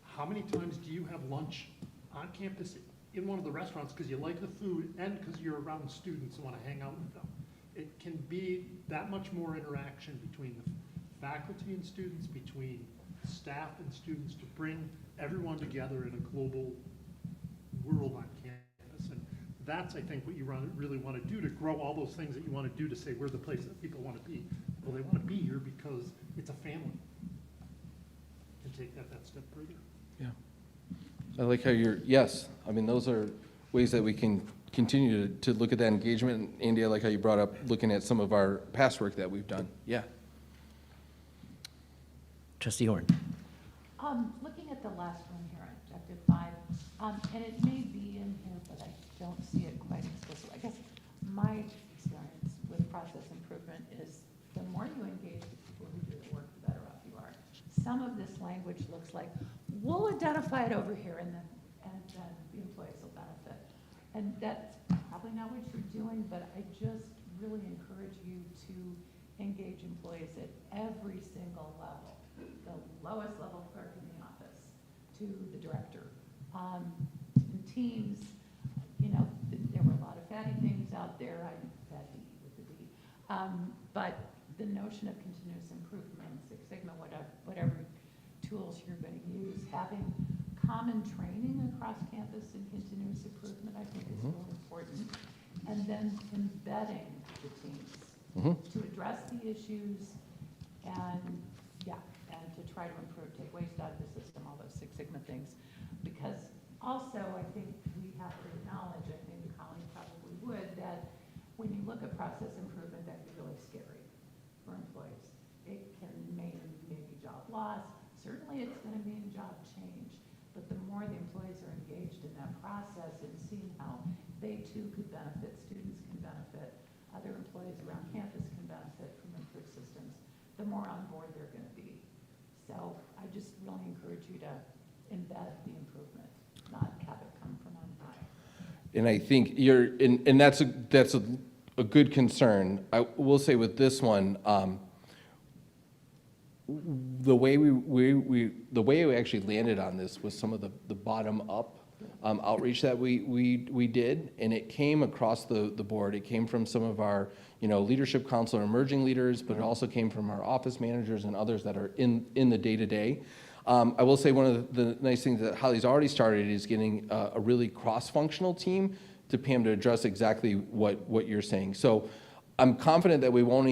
how many times do you have lunch on campus in one of the restaurants because you like the food and because you're around students and want to hang out with them? It can be that much more interaction between the faculty and students, between staff and students, to bring everyone together in a global world on campus. And that's, I think, what you really want to do to grow all those things that you want to do to say we're the place that people want to be. Well, they want to be here because it's a family. And take that step further. Yeah. I like how yes, I mean, those are ways that we can continue to look at that engagement. Andy, I like how you brought up looking at some of our past work that we've done. Yeah. Trustee Horn. Looking at the last one here, Objective 5, and it may be in here, but I don't see it quite explicitly. I guess my experience with process improvement is the more you engage the people who do the work, the better off you are. Some of this language looks like, we'll identify it over here and then the employees will benefit. And that's probably not what you're doing, but I just really encourage you to engage employees at every single level, the lowest level clerk in the office to the director. In teams, there were a lot of fatty things out there. I'm fatty with the D. But the notion of continuous improvement, Six Sigma, whatever tools you're going to use, having common training across campus in continuous improvement, I think is really important. And then embedding the teams to address the issues and to try to improve, take waste out of the system, all those Six Sigma things. Because also, I think we have to acknowledge, I think Colleen probably would, that when you look at process improvement, that can be really scary for employees. It can mean maybe job loss. Certainly it's going to mean job change. But the more the employees are engaged in that process and seeing how they too could benefit, students can benefit, other employees around campus can benefit from improved systems, the more on board they're going to be. So I just really encourage you to embed the improvement, not have it come from on high. And I think and that's a good concern. I will say with this one, the way we actually landed on this was some of the bottom up outreach that we did, and it came across the board. It came from some of our leadership council or emerging leaders, but it also came from our office managers and others that are in the day-to-day. I will say one of the nice things that Holly's already started is getting a really cross-functional team to Pam to address exactly what you're saying. So I'm confident that we won't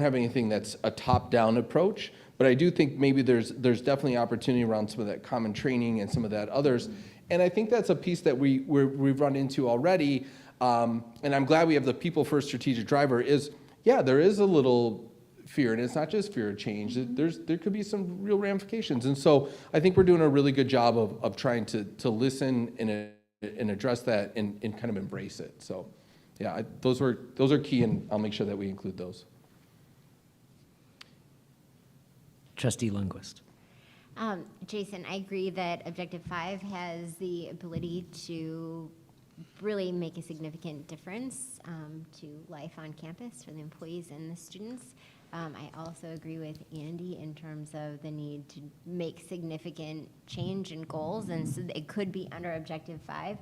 have anything that's a top-down approach, but I do think maybe there's definitely opportunity around some of that common training and some of that others. And I think that's a piece that we've run into already. And I'm glad we have the people-first strategic driver there is a little fear, and it's not just fear of change. There could be some real ramifications. And so I think we're doing a really good job of trying to listen and address that and kind of embrace it. So yeah, those are key, and I'll make sure that we include those. Trustee Lundquist. Jason, I agree that Objective 5 has the ability to really make a significant difference to life on campus for the employees and the students. I also agree with Andy in terms of the need to make significant change in goals, and so it could be under Objective 5,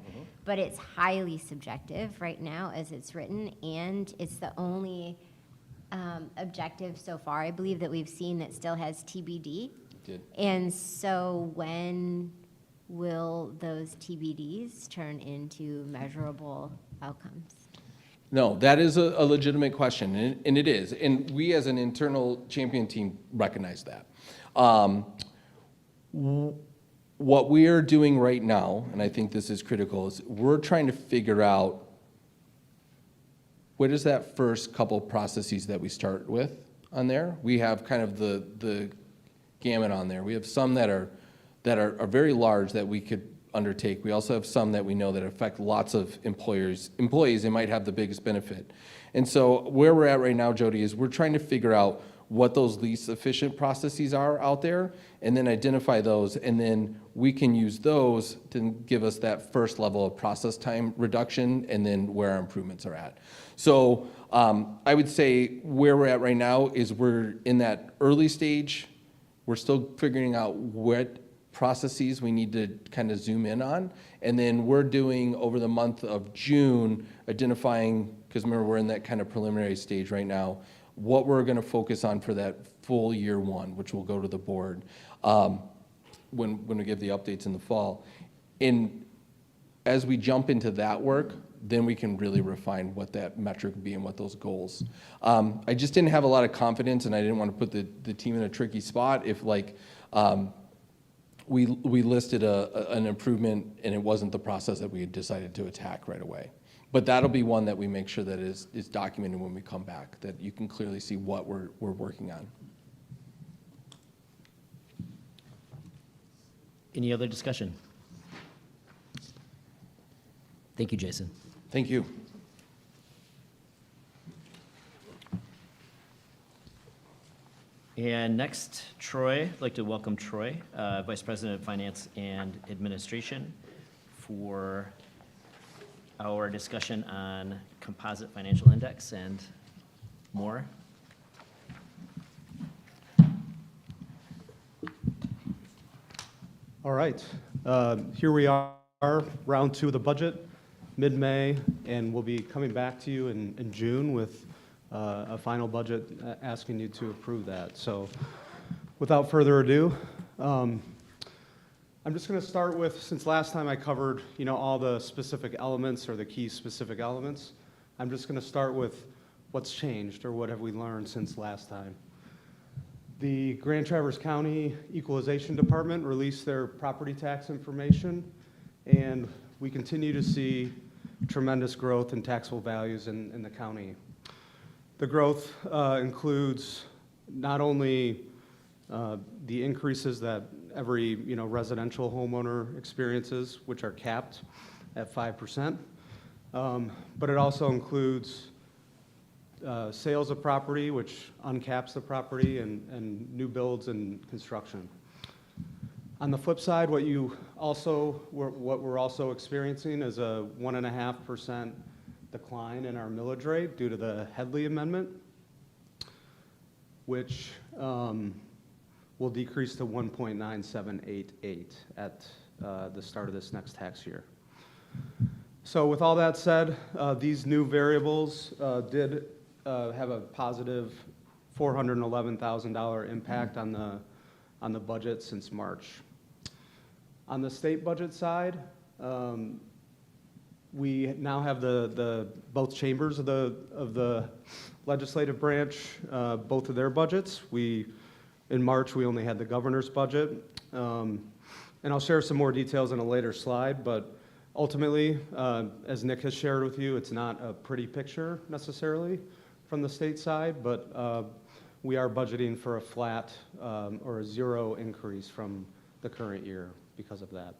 but it's highly subjective right now as it's written, and it's the only objective so far, I believe, that we've seen that still has TBD. And so when will those TBDs turn into measurable outcomes? No, that is a legitimate question, and it is. And we as an internal champion team recognize that. What we are doing right now, and I think this is critical, is we're trying to figure out what is that first couple processes that we start with on there. We have kind of the gamut on there. We have some that are very large that we could undertake. We also have some that we know that affect lots of employees and might have the biggest benefit. And so where we're at right now, Jody, is we're trying to figure out what those least efficient processes are out there, and then identify those, and then we can use those to give us that first level of process time reduction, and then where our improvements are at. So I would say where we're at right now is we're in that early stage. We're still figuring out what processes we need to kind of zoom in on. And then we're doing, over the month of June, identifying, because remember, we're in that kind of preliminary stage right now, what we're going to focus on for that full year one, which will go to the board when we give the updates in the fall. And as we jump into that work, then we can really refine what that metric would be and what those goals. I just didn't have a lot of confidence, and I didn't want to put the team in a tricky spot if we listed an improvement and it wasn't the process that we had decided to attack right away. But that'll be one that we make sure that is documented when we come back, that you can clearly see what we're working on. Any other discussion? Thank you, Jason. Thank you. And next, Troy. I'd like to welcome Troy, Vice President of Finance and Administration, for our discussion on composite financial index and more. All right, here we are, round 2 of the budget, mid-May, and we'll be coming back to you in June with a final budget asking you to approve that. So without further ado, I'm just going to start with, since last time I covered, all the specific elements or the key specific elements, I'm just going to start with what's changed or what have we learned since last time. The Grand Traverse County Equalization Department released their property tax information, and we continue to see tremendous growth in taxable values in the county. The growth includes not only the increases that every residential homeowner experiences, which are capped at 5%, but it also includes sales of property, which uncaps the property, and new builds and construction. On the flip side, what we're also experiencing is a 1.5% decline in our millage rate due to the Headley Amendment, which will decrease to 1.9788 at the start of this next tax year. So with all that said, these new variables did have a positive $411,000 impact on the budget since March. On the state budget side, we now have both chambers of the legislative branch, both of their budgets. In March, we only had the governor's budget. And I'll share some more details in a later slide, but ultimately, as Nick has shared with you, it's not a pretty picture necessarily from the state side, but we are budgeting for a flat or a 0 increase from the current year because of that.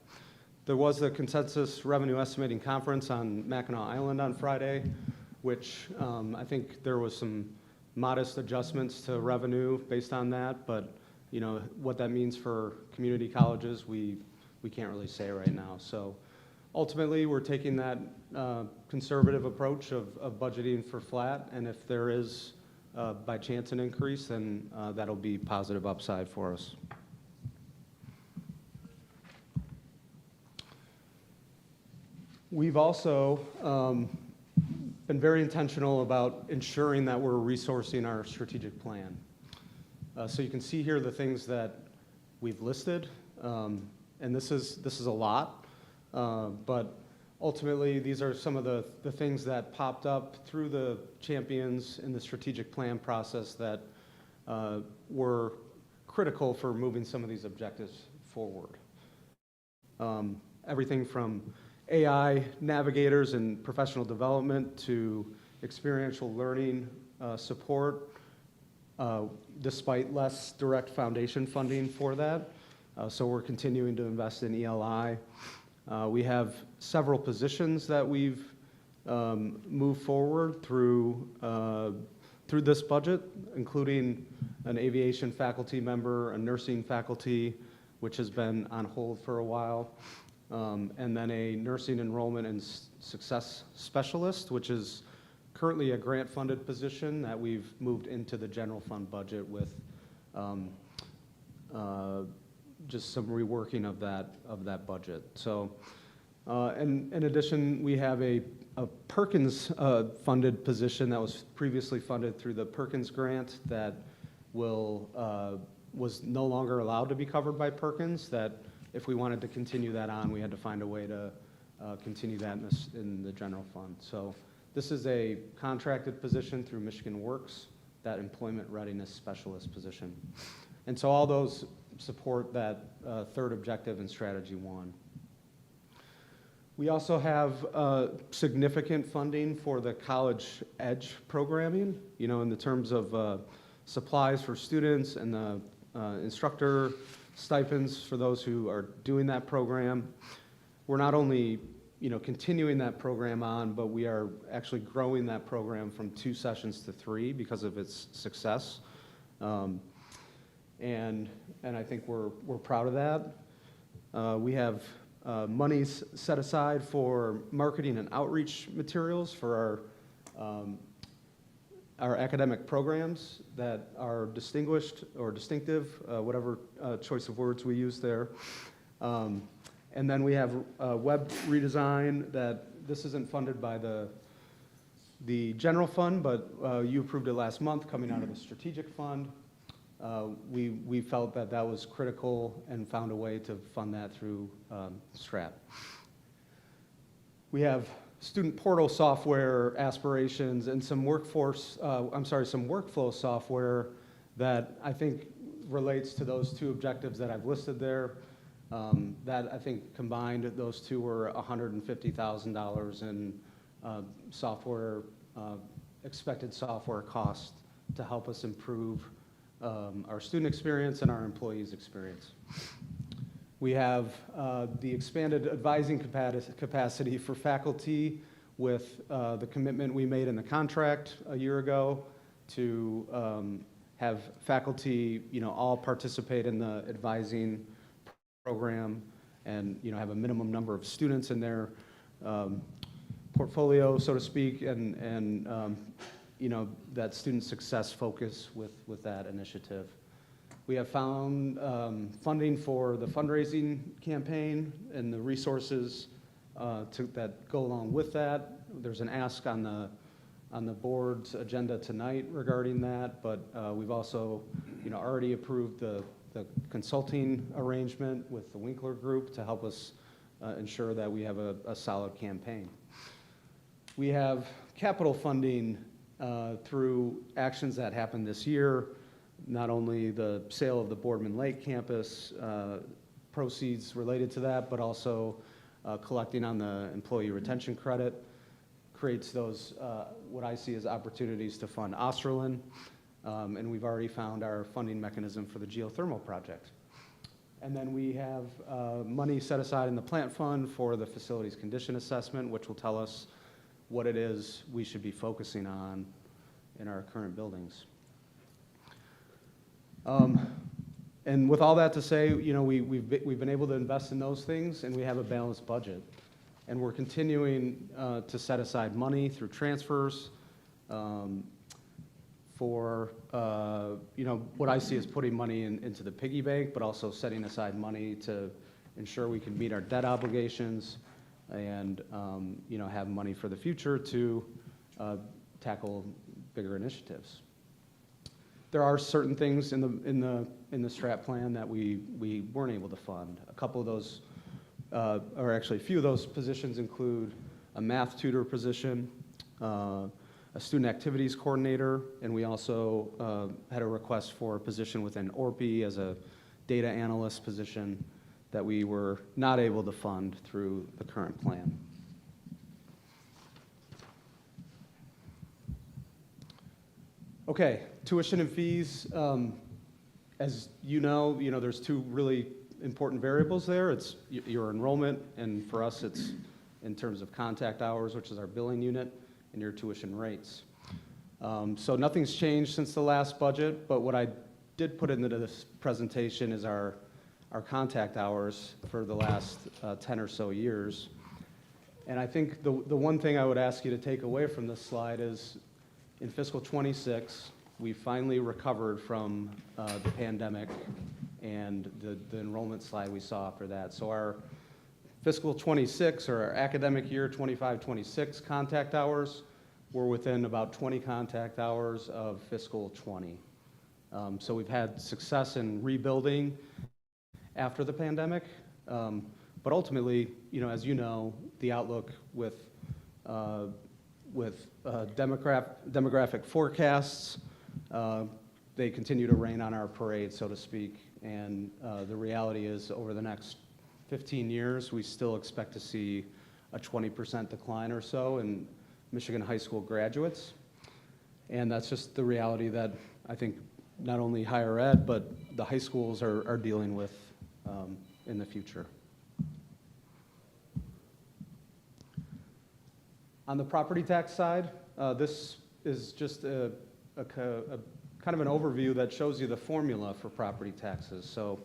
There was the Consensus Revenue Estimating Conference on Mackinac Island on Friday, which I think there was some modest adjustments to revenue based on that, but what that means for community colleges, we can't really say right now. So ultimately, we're taking that conservative approach of budgeting for flat, and if there is by chance an increase, then that'll be positive upside for us. We've also been very intentional about ensuring that we're resourcing our strategic plan. So you can see here the things that we've listed, and this is a lot, but ultimately these are some of the things that popped up through the champions in the strategic plan process that were critical for moving some of these objectives forward. Everything from AI navigators and professional development to experiential learning support, despite less direct foundation funding for that. So we're continuing to invest in ELI. We have several positions that we've moved forward through this budget, including an aviation faculty member, a nursing faculty, which has been on hold for a while, and then a nursing enrollment and success specialist, which is currently a grant-funded position that we've moved into the general fund budget with just some reworking of that budget. So, and in addition, we have a Perkins funded position that was previously funded through the Perkins grant that was no longer allowed to be covered by Perkins, that if we wanted to continue that on, we had to find a way to continue that in the general fund. So this is a contracted position through Michigan Works, that employment readiness specialist position. And so all those support that third objective in strategy 1. We also have significant funding for the college edge programming, in the terms of supplies for students and the instructor stipends for those who are doing that program. We're not only continuing that program on, but we are actually growing that program from 2 sessions to 3 because of its success. And I think we're proud of that. We have monies set aside for marketing and outreach materials for our academic programs that are distinguished or distinctive, whatever choice of words we use there. And then we have a web redesign that this isn't funded by the general fund, but you approved it last month coming out of the strategic fund. We felt that that was critical and found a way to fund that through STRAT. We have student portal software aspirations and some some workflow software that I think relates to those 2 objectives that I've listed there. That I think combined, those 2 were $150,000 in software, expected software cost to help us improve our student experience and our employees' experience. We have the expanded advising capacity for faculty with the commitment we made in the contract a year ago to have faculty, all participate in the advising program and, have a minimum number of students in their portfolio, so to speak, and that student success focus with that initiative. We have found funding for the fundraising campaign and the resources that go along with that. There's an ask on the board's agenda tonight regarding that, but we've also, already approved the consulting arrangement with the Winkler Group to help us ensure that we have a solid campaign. We have capital funding through actions that happened this year, not only the sale of the Boardman Lake campus, proceeds related to that, but also collecting on the employee retention credit creates those, what I see as opportunities to fund Osterlin, and we've already found our funding mechanism for the geothermal project. And then we have money set aside in the plant fund for the facilities condition assessment, which will tell us what it is we should be focusing on in our current buildings. And with all that to say, we've been able to invest in those things, and we have a balanced budget. And we're continuing to set aside money through transfers for, what I see as putting money into the piggy bank, but also setting aside money to ensure we can meet our debt obligations and, have money for the future to tackle bigger initiatives. There are certain things in the strat plan that we weren't able to fund. A couple of those, or actually a few of those positions include a math tutor position, a student activities coordinator, and we also had a request for a position within ORPE as a data analyst position that we were not able to fund through the current plan. Okay, tuition and fees. As you know, there's 2 really important variables there. It's your enrollment, and for us, it's in terms of contact hours, which is our billing unit, and your tuition rates. So nothing's changed since the last budget, but what I did put into this presentation is our contact hours for the last 10 or so years. And I think the one thing I would ask you to take away from this slide is in fiscal 26, we finally recovered from the pandemic and the enrollment slide we saw after that. So our fiscal 26 or our academic year 25-26 contact hours were within about 20 contact hours of fiscal 20. So we've had success in rebuilding after the pandemic, but But ultimately, as you know, the outlook with demographic forecasts, they continue to rain on our parade, so to speak. And the reality is, over the next 15 years, we still expect to see a 20% decline or so in Michigan high school graduates. And that's just the reality that I think not only higher ed, but the high schools are dealing with in the future. On the property tax side, this is just a kind of an overview that shows you the formula for property taxes. So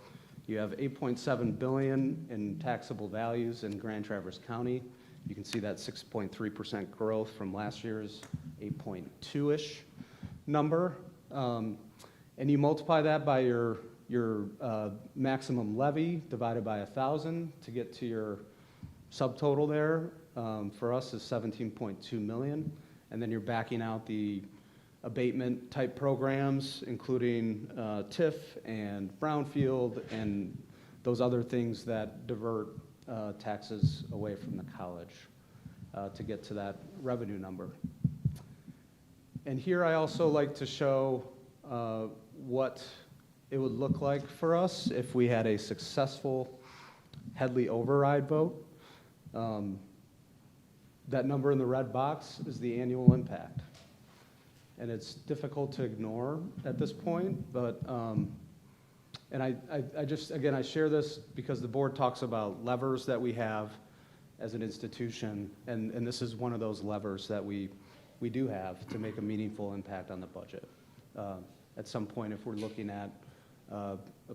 you have $8.7 billion in taxable values in Grand Traverse County. You can see that 6.3% growth from last year's 8.2-ish number. And you multiply that by your maximum levy divided by 1,000 to get to your subtotal there. For us is 17.2 million. And then you're backing out the abatement type programs, including TIF and brownfield and those other things that divert taxes away from the college to get to that revenue number. And here I also like to show what it would look like for us if we had a successful Headley override vote. That number in the red box is the annual impact. And it's difficult to ignore at this point, but, and I just, again, I share this because the board talks about levers that we have as an institution, and this is one of those levers that we do have to make a meaningful impact on the budget at some point if we're looking at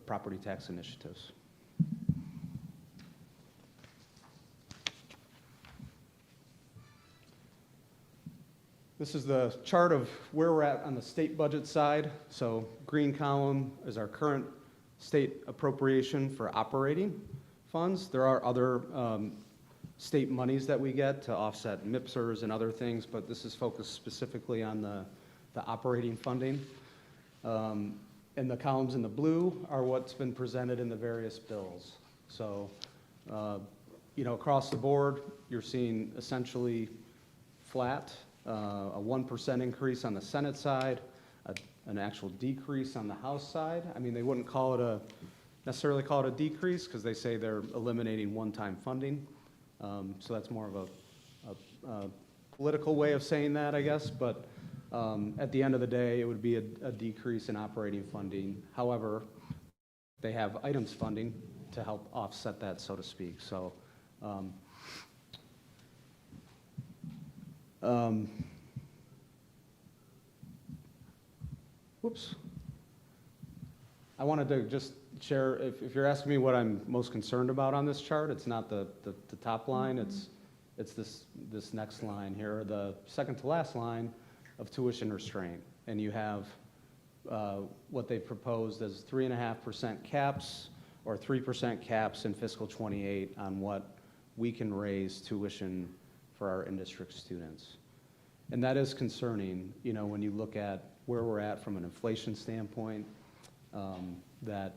property tax initiatives. This is the chart of where we're at on the state budget side. So green column is our current state appropriation for operating funds. There are other state monies that we get to offset MIPSers and other things, but this is focused specifically on the operating funding. And the columns in the blue are what's been presented in the various bills. So, across the board, you're seeing essentially flat. A 1% increase on the Senate side, an actual decrease on the House side. I mean, they wouldn't necessarily call it a decrease because they say they're eliminating one-time funding. So that's more of a political way of saying that, I guess. But at the end of the day, it would be a decrease in operating funding. However, they have items funding to help offset that, so to speak. So. Whoops. I wanted to just share, if you're asking me what I'm most concerned about on this chart, it's not the top line, it's this next line here, the second to last line of tuition restraint. And you have what they've proposed as 3.5% caps or 3% caps in fiscal 28 on what we can raise tuition for our in-district students. And that is concerning, when you look at where we're at from an inflation standpoint, that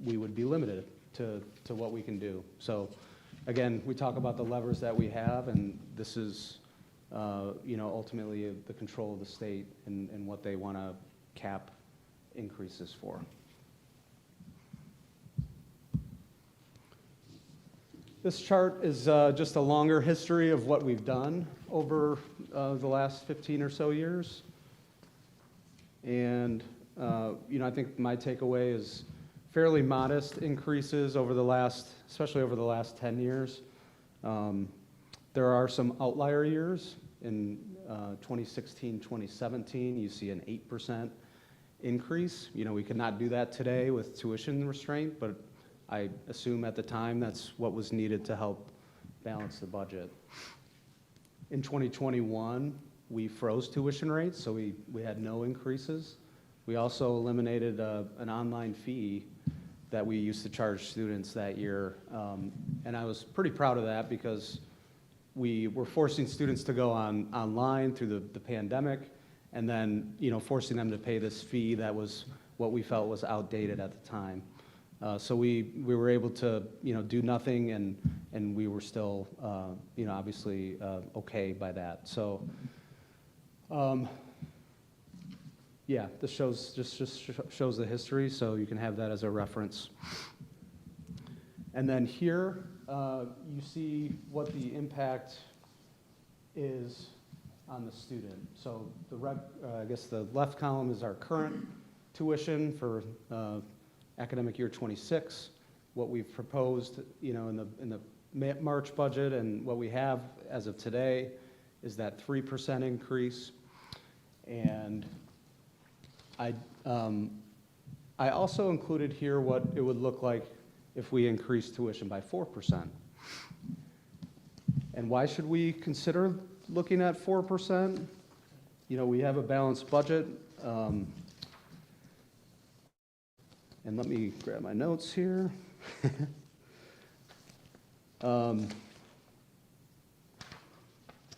we would be limited to what we can do. So again, we talk about the levers that we have, and this is, ultimately the control of the state and what they want to cap increases for. This chart is just a longer history of what we've done over the last 15 or so years. And, I think my takeaway is fairly modest increases over especially over the last 10 years. There are some outlier years. In 2016, 2017, you see an 8% increase. We could not do that today with tuition restraint, but I assume at the time that's what was needed to help balance the budget. In 2021, we froze tuition rates, so we had no increases. We also eliminated an online fee that we used to charge students that year. And I was pretty proud of that because we were forcing students to go online through the pandemic and then, forcing them to pay this fee that was what we felt was outdated at the time. So we were able to, do nothing, and we were still, obviously okay by that. So, yeah, this just shows the history, so you can have that as a reference. And then here, you see what the impact is on the student. So I guess the left column is our current tuition for academic year 26. What we've proposed, in the March budget, and what we have as of today is that 3% increase. And I also included here what it would look like if we increased tuition by 4%. And why should we consider looking at 4%? We have a balanced budget. And let me grab my notes here.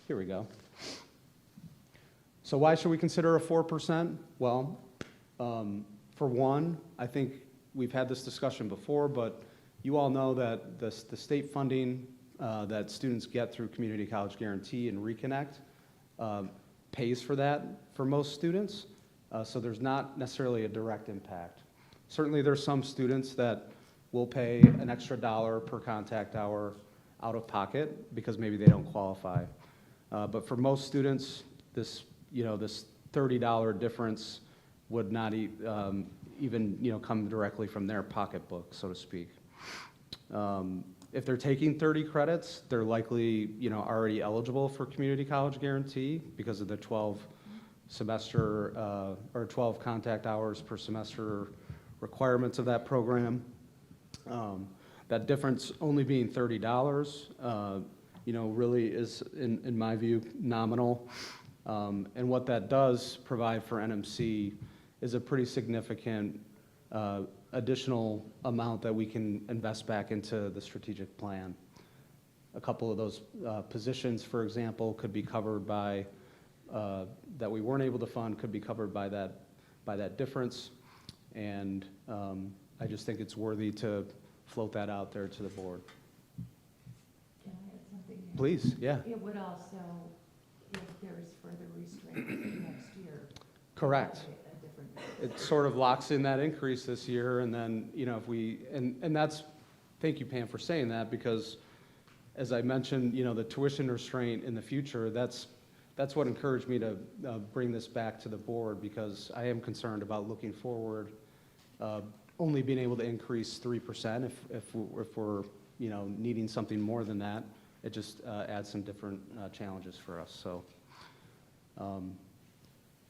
Here we go. So why should we consider a 4%? Well, for one, I think we've had this discussion before, but you all know that the state funding that students get through Community College Guarantee and Reconnect pays for that for most students, so there's not necessarily a direct impact. Certainly there's some students that will pay an extra $1 per contact hour out of pocket because maybe they don't qualify. But for most students, this $30 difference would not even come directly from their pocketbook, so to speak. If they're taking 30 credits, they're likely already eligible for Community College Guarantee because of the 12 contact hours per semester requirements of that program. That difference only being $30, really is, in my view, nominal. And what that does provide for NMC is a pretty significant additional amount that we can invest back into the strategic plan. A couple of those positions, for example, could be covered by, that we weren't able to fund, could be covered by that difference. And I just think it's worthy to float that out there to the board. Can I add something here? Please, yeah. It would also, if there's further restraint next year. Correct. A different. It sort of locks in that increase this year, and then, if we, and that's, thank you, Pam, for saying that, because as I mentioned, the tuition restraint in the future, that's what encouraged me to bring this back to the board, because I am concerned about looking forward, only being able to increase 3% if we're needing something more than that. It just adds some different challenges for us. So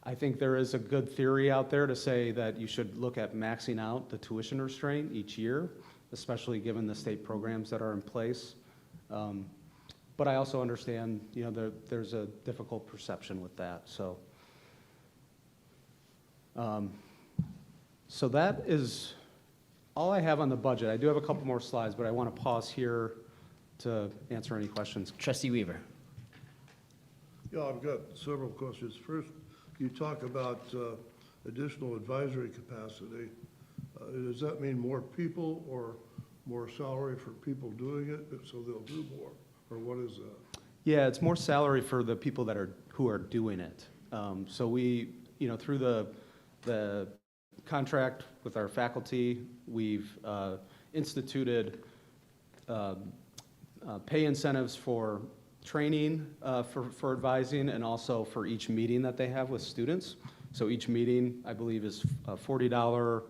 I think there is a good theory out there to say that you should look at maxing out the tuition restraint each year, especially given the state programs that are in place. But I also understand, there's a difficult perception with that. So that is all I have on the budget. I do have a couple more slides, but I want to pause here to answer any questions. Trustee Weaver. Yeah, I've got several questions. First, you talk about additional advisory capacity. Does that mean more people or more salary for people doing it, so they'll do more? Or what is that? Yeah, it's more salary for the people who are doing it. So we, through the contract with our faculty, we've instituted pay incentives for training for advising, and also for each meeting that they have with students. So each meeting, I believe, is $40,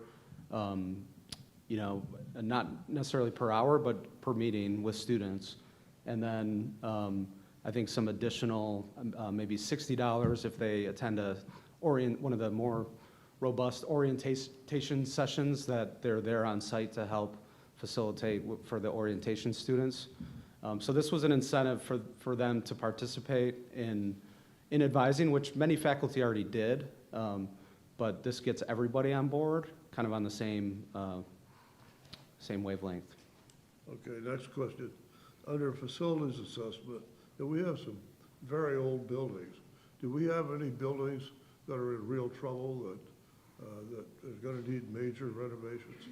not necessarily per hour, but per meeting with students. And then I think some additional, maybe $60 if they attend one of the more robust orientation sessions that they're there on site to help facilitate for the orientation students. So this was an incentive for them to participate in advising, which many faculty already did, but this gets everybody on board, kind of on the same wavelength. Okay, next question. Under facilities assessment, we have some very old buildings. Do we have any buildings that are in real trouble that are going to need major renovations?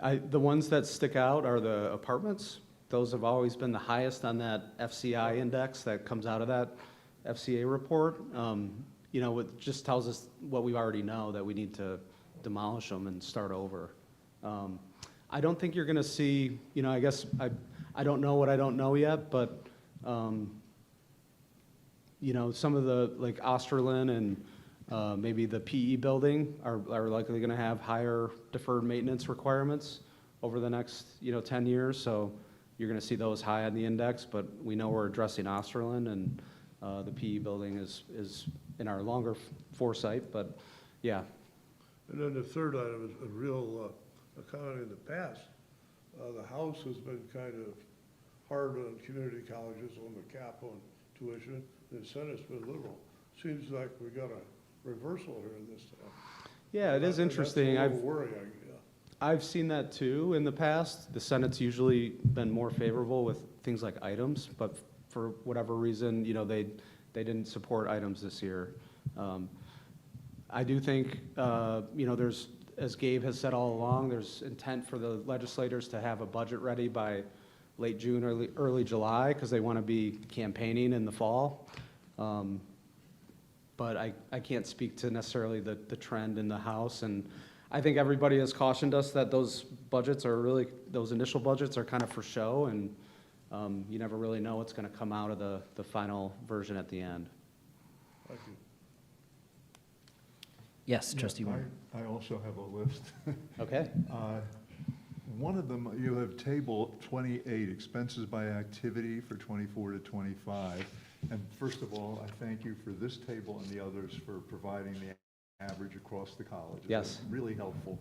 The ones that stick out are the apartments. Those have always been the highest on that FCI index that comes out of that FCA report. You know, it just tells us what we already know, that we need to demolish them and start over. I don't think you're gonna see, you know, I guess I don't know what I don't know yet, but, you know, some of the, like Osterlin and maybe the PE building are likely gonna have higher deferred maintenance requirements over the next, you know, 10 years. So you're gonna see those high on the index, but we know we're addressing Osterlin, and the PE building is in our longer foresight, but yeah. And then the third item is a real comment in the past. The House has been kind of hard on community colleges on the cap on tuition, and the Senate's been liberal. Seems like we got a reversal here this time. Yeah, it is interesting. That's a little worrying, yeah. I've seen that too in the past. The Senate's usually been more favorable with things like items, but for whatever reason, you know, they didn't support items this year. I do think, you know, there's, as Gabe has said all along, there's intent for the legislators to have a budget ready by late June, early July, because they want to be campaigning in the fall. But I can't speak to necessarily the trend in the House, and I think everybody has cautioned us that those budgets are really, those initial budgets are kind of for show, and you never really know what's going to come out of the final version at the end. Thank you. Yes, Trustee Warner. I also have a list. Okay. One of them, you have table 28, expenses by activity for 24 to 25. And first of all, I thank you for this table and the others for providing the average across the colleges. Yes. That's really helpful.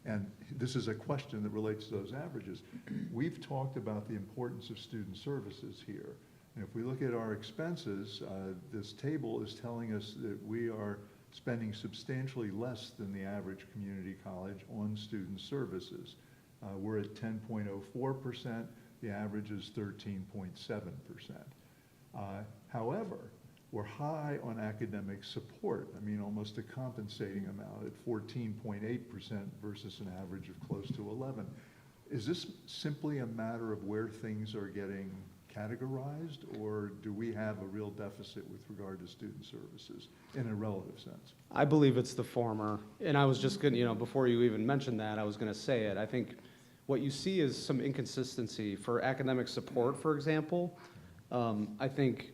And this is a question that relates to those averages. We've talked about the importance of student services here. And if we look at our expenses, this table is telling us that we are spending substantially less than the average community college on student services. We're at 10.04%, the average is 13.7%. However, we're high on academic support. I mean, almost a compensating amount at 14.8% versus an average of close to 11. Is this simply a matter of where things are getting categorized, or do we have a real deficit with regard to student services in a relative sense? I believe it's the former. And I was just going to, you know, before you even mentioned that, I was going to say it. I think what you see is some inconsistency. For academic support, for example, I think,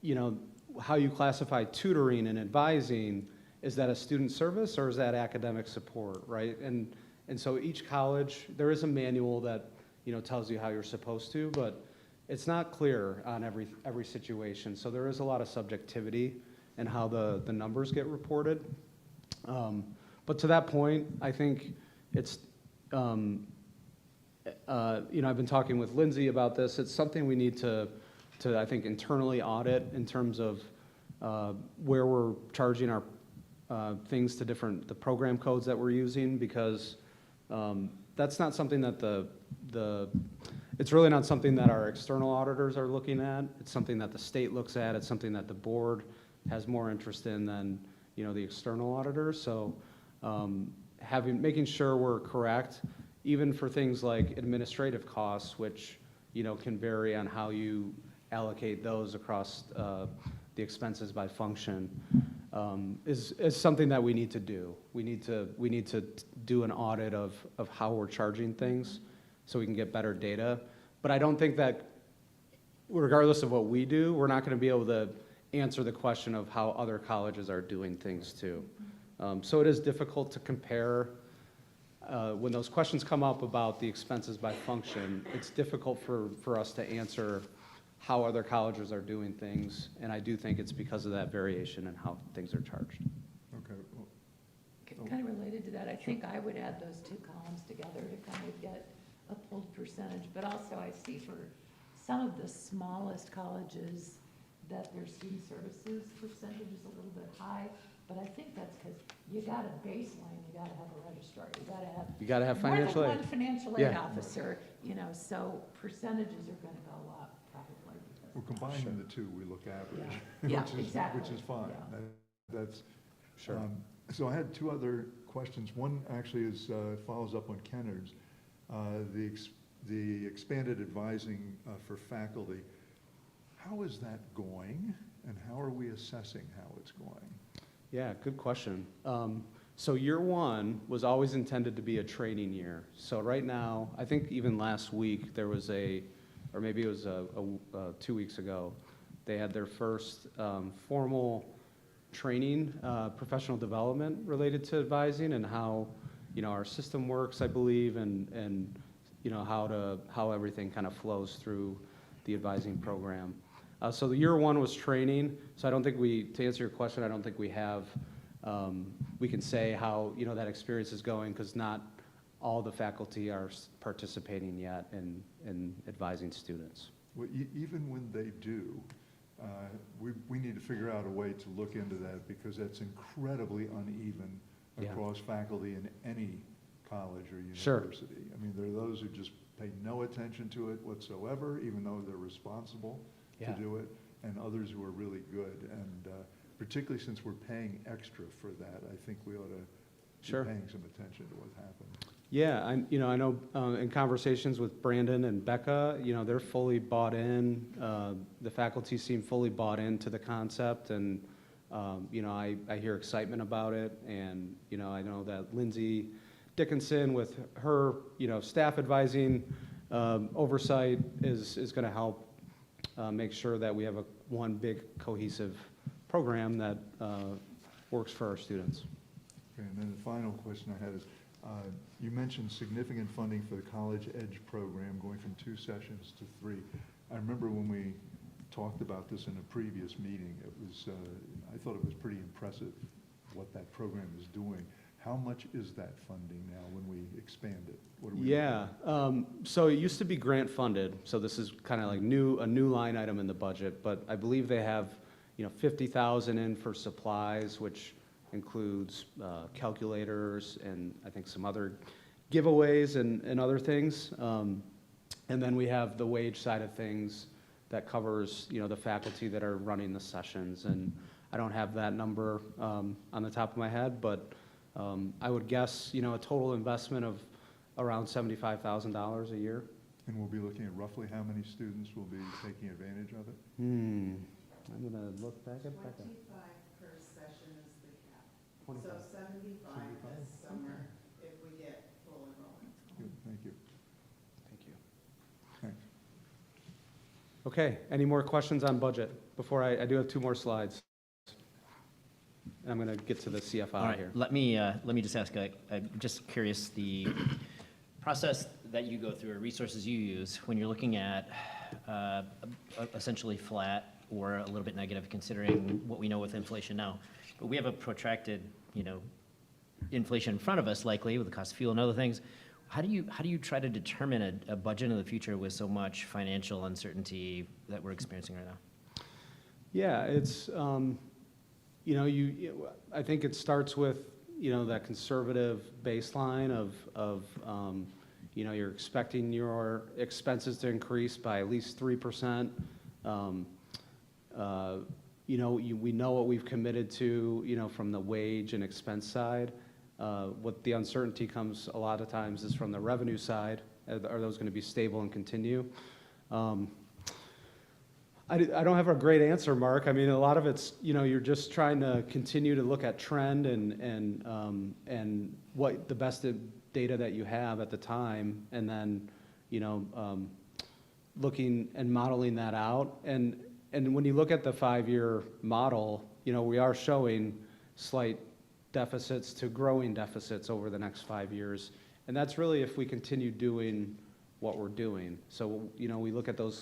you know, how you classify tutoring and advising, is that a student service or is that academic support, right? And so each college, there is a manual that, you know, tells you how you're supposed to, but it's not clear on every situation. So there is a lot of subjectivity in how the numbers get reported. But to that point, I think it's, you know, I've been talking with Lindsay about this. It's something we need to I think, internally audit in terms of where we're charging our things to the program codes that we're using, because that's not something that it's really not something that our external auditors are looking at. It's something that the state looks at. It's something that the board has more interest in than, you know, the external auditors. So making sure we're correct, even for things like administrative costs, which, you know, can vary on how you allocate those across the expenses by function, is something that we need to do. We need to do an audit of how we're charging things so we can get better data. But I don't think that, regardless of what we do, we're not going to be able to answer the question of how other colleges are doing things too. So it is difficult to compare. When those questions come up about the expenses by function, it's difficult for us to answer how other colleges are doing things, and I do think it's because of that variation in how things are charged. Okay. Well, Kind of related to that, I think I would add those two columns together to kind of get a pulled percentage, but also I see for some of the smallest colleges that their student services percentage is a little bit high, but I think that's because you got a baseline, you got to have a registrar, you got to have financial aid. more than one financial aid Yeah. officer, you know, so percentages are going to go up probably. We're combining the two, we look average. Yeah, which is exactly. Which is fine. Yeah. That's, Sure. So I had two other questions. One actually is, follows up on Kennard's. The expanded advising for faculty, how is that going? And how are we assessing how it's going? Yeah, good question. So year one was always intended to be a training year. So right now, I think even last week, there was or maybe it was 2 weeks ago, they had their first formal training, professional development related to advising and how, our system works, I believe, and how everything kind of flows through the advising program. So the year one was training. So I don't think to answer your question, I don't think we have, we can say how, that experience is going, because not all the faculty are participating yet in advising students. Well, even when they do, we need to figure out a way to look into that, because that's incredibly uneven Yeah. across faculty in any college or Sure. university. I mean, there are those who just pay no attention to it whatsoever, even though they're responsible Yeah. to do it, and others who are really good. And particularly since we're paying extra for that, I think we ought to Sure. be paying some attention to what happened. Yeah, I know in conversations with Brandon and Becca, they're fully bought in. The faculty seem fully bought into the concept, and I hear excitement about it. And I know that Lindsay Dickinson, with her staff advising oversight, is going to help make sure that we have one big cohesive program that works for our students. Okay, and then the final question I had is, you mentioned significant funding for the College Edge program going from 2 sessions to 3. I remember when we talked about this in a previous meeting, it was, I thought it was pretty impressive what that program is doing. How much is that funding now when we expand it? What are we looking at? So it used to be grant funded, so this is kind of like a new line item in the budget, but I believe they have, $50,000 in for supplies, which includes calculators and I think some other giveaways and other things. And then we have the wage side of things that covers, the faculty that are running the sessions. And I don't have that number on the top of my head, but I would guess, a total investment of around $75,000 a year. And we'll be looking at roughly how many students will be taking advantage of it? I'm gonna look back at Becca. 25 per session is the cap. 25. So 75 this summer if we get full enrollment. Good, thank you. Thank you. Thanks. Okay, any more questions on budget? Before I do have 2 more slides. And I'm gonna get to the CFI All right, here. let me just ask, I'm just curious, the process that you go through or resources you use when you're looking at essentially flat or a little bit negative, considering what we know with inflation now. But we have a protracted, inflation in front of us, likely with the cost of fuel and other things. How do you try to determine a budget in the future with so much financial uncertainty that we're experiencing right now? Yeah, it's I think it starts with that conservative baseline of you're expecting your expenses to increase by at least 3%. We know what we've committed to, from the wage and expense side. What the uncertainty comes a lot of times is from the revenue side. Are those going to be stable and continue? I don't have a great answer, Mark. I mean, a lot of it's, you're just trying to continue to look at trend and what the best data that you have at the time, and then, looking and modeling that out. And when you look at the 5-year model, we are showing slight deficits to growing deficits over the next 5 years. And that's really if we continue doing what we're doing. So, we look at the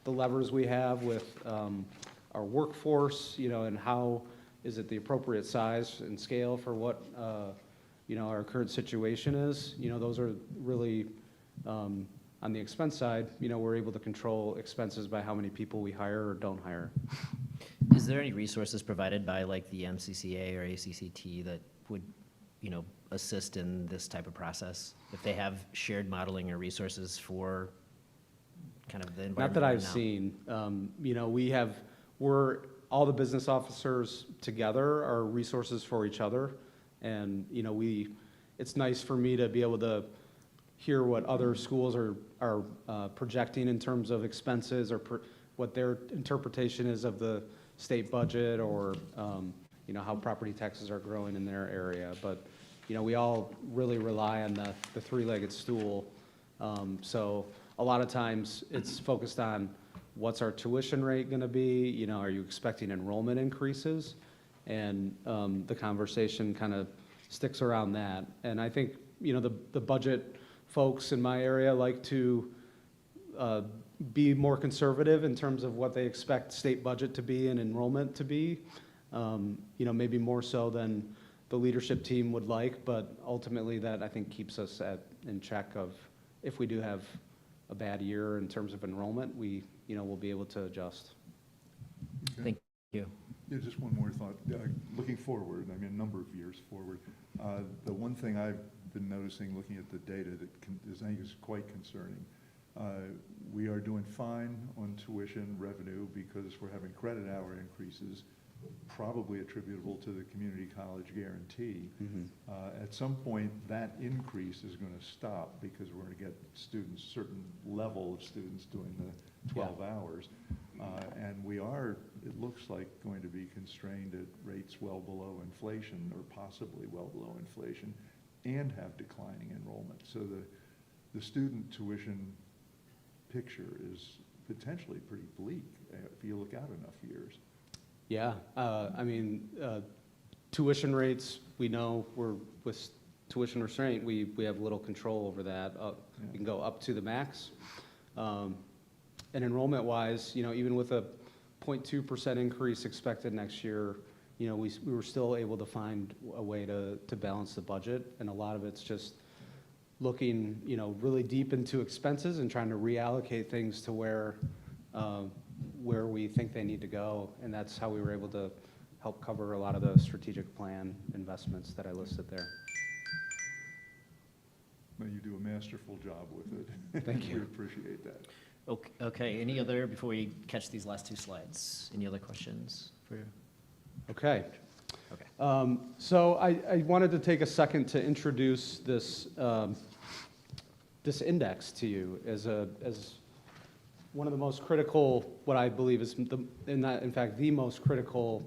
levers we have with our workforce, and how is it the appropriate size and scale for what, our current situation is. Those are really, on the expense side, we're able to control expenses by how many people we hire or don't hire. Is there any resources provided by like the MCCA or ACCT that would, assist in this type of process? If they have shared modeling or resources for kind of the environment? Not that I've right now? seen. We're all the business officers together are resources for each other. And, you know, it's nice for me to be able to hear what other schools are projecting in terms of expenses, or what their interpretation is of the state budget, or, you know, how property taxes are growing in their area. But, you know, we all really rely on the three-legged stool. So a lot of times it's focused on what's our tuition rate going to be, you know, are you expecting enrollment increases? And the conversation kind of sticks around that. And I think, you know, the budget folks in my area like to be more conservative in terms of what they expect state budget to be and enrollment to be, you know, maybe more so than the leadership team would like, but ultimately that I think keeps us in check of, if we do have a bad year in terms of enrollment, we, you know, we'll be able to adjust. Thank you. Yeah, just one more thought. Looking forward, I mean, a number of years forward, the one thing I've been noticing looking at the data that I think is quite concerning, we are doing fine on tuition revenue because we're having credit hour increases, probably attributable to the community college guarantee. At some point, that increase is going to stop because we're going to get students, certain level of students doing the 12 hours. And we are, it looks like, going to be constrained at rates well below inflation, or possibly well below inflation, and have declining enrollment. So the student tuition picture is potentially pretty bleak if you look out enough years. Yeah, I mean, tuition rates, we know with tuition restraint, we have little control over that. We can go up to the max. And enrollment-wise, you know, even with a 0.2% increase expected next year, you know, we were still able to find a way to balance the budget. And a lot of it's just looking, you know, really deep into expenses and trying to reallocate things to where we think they need to go. And that's how we were able to help cover a lot of the strategic plan investments that I listed there. Well, you do a masterful job with it. Thank you. We appreciate that. Okay, any other, before we catch these last two slides, any other questions for you? Okay. Okay. So I wanted to take a second to introduce this this index to you as one of the most critical, what I believe is in fact the most critical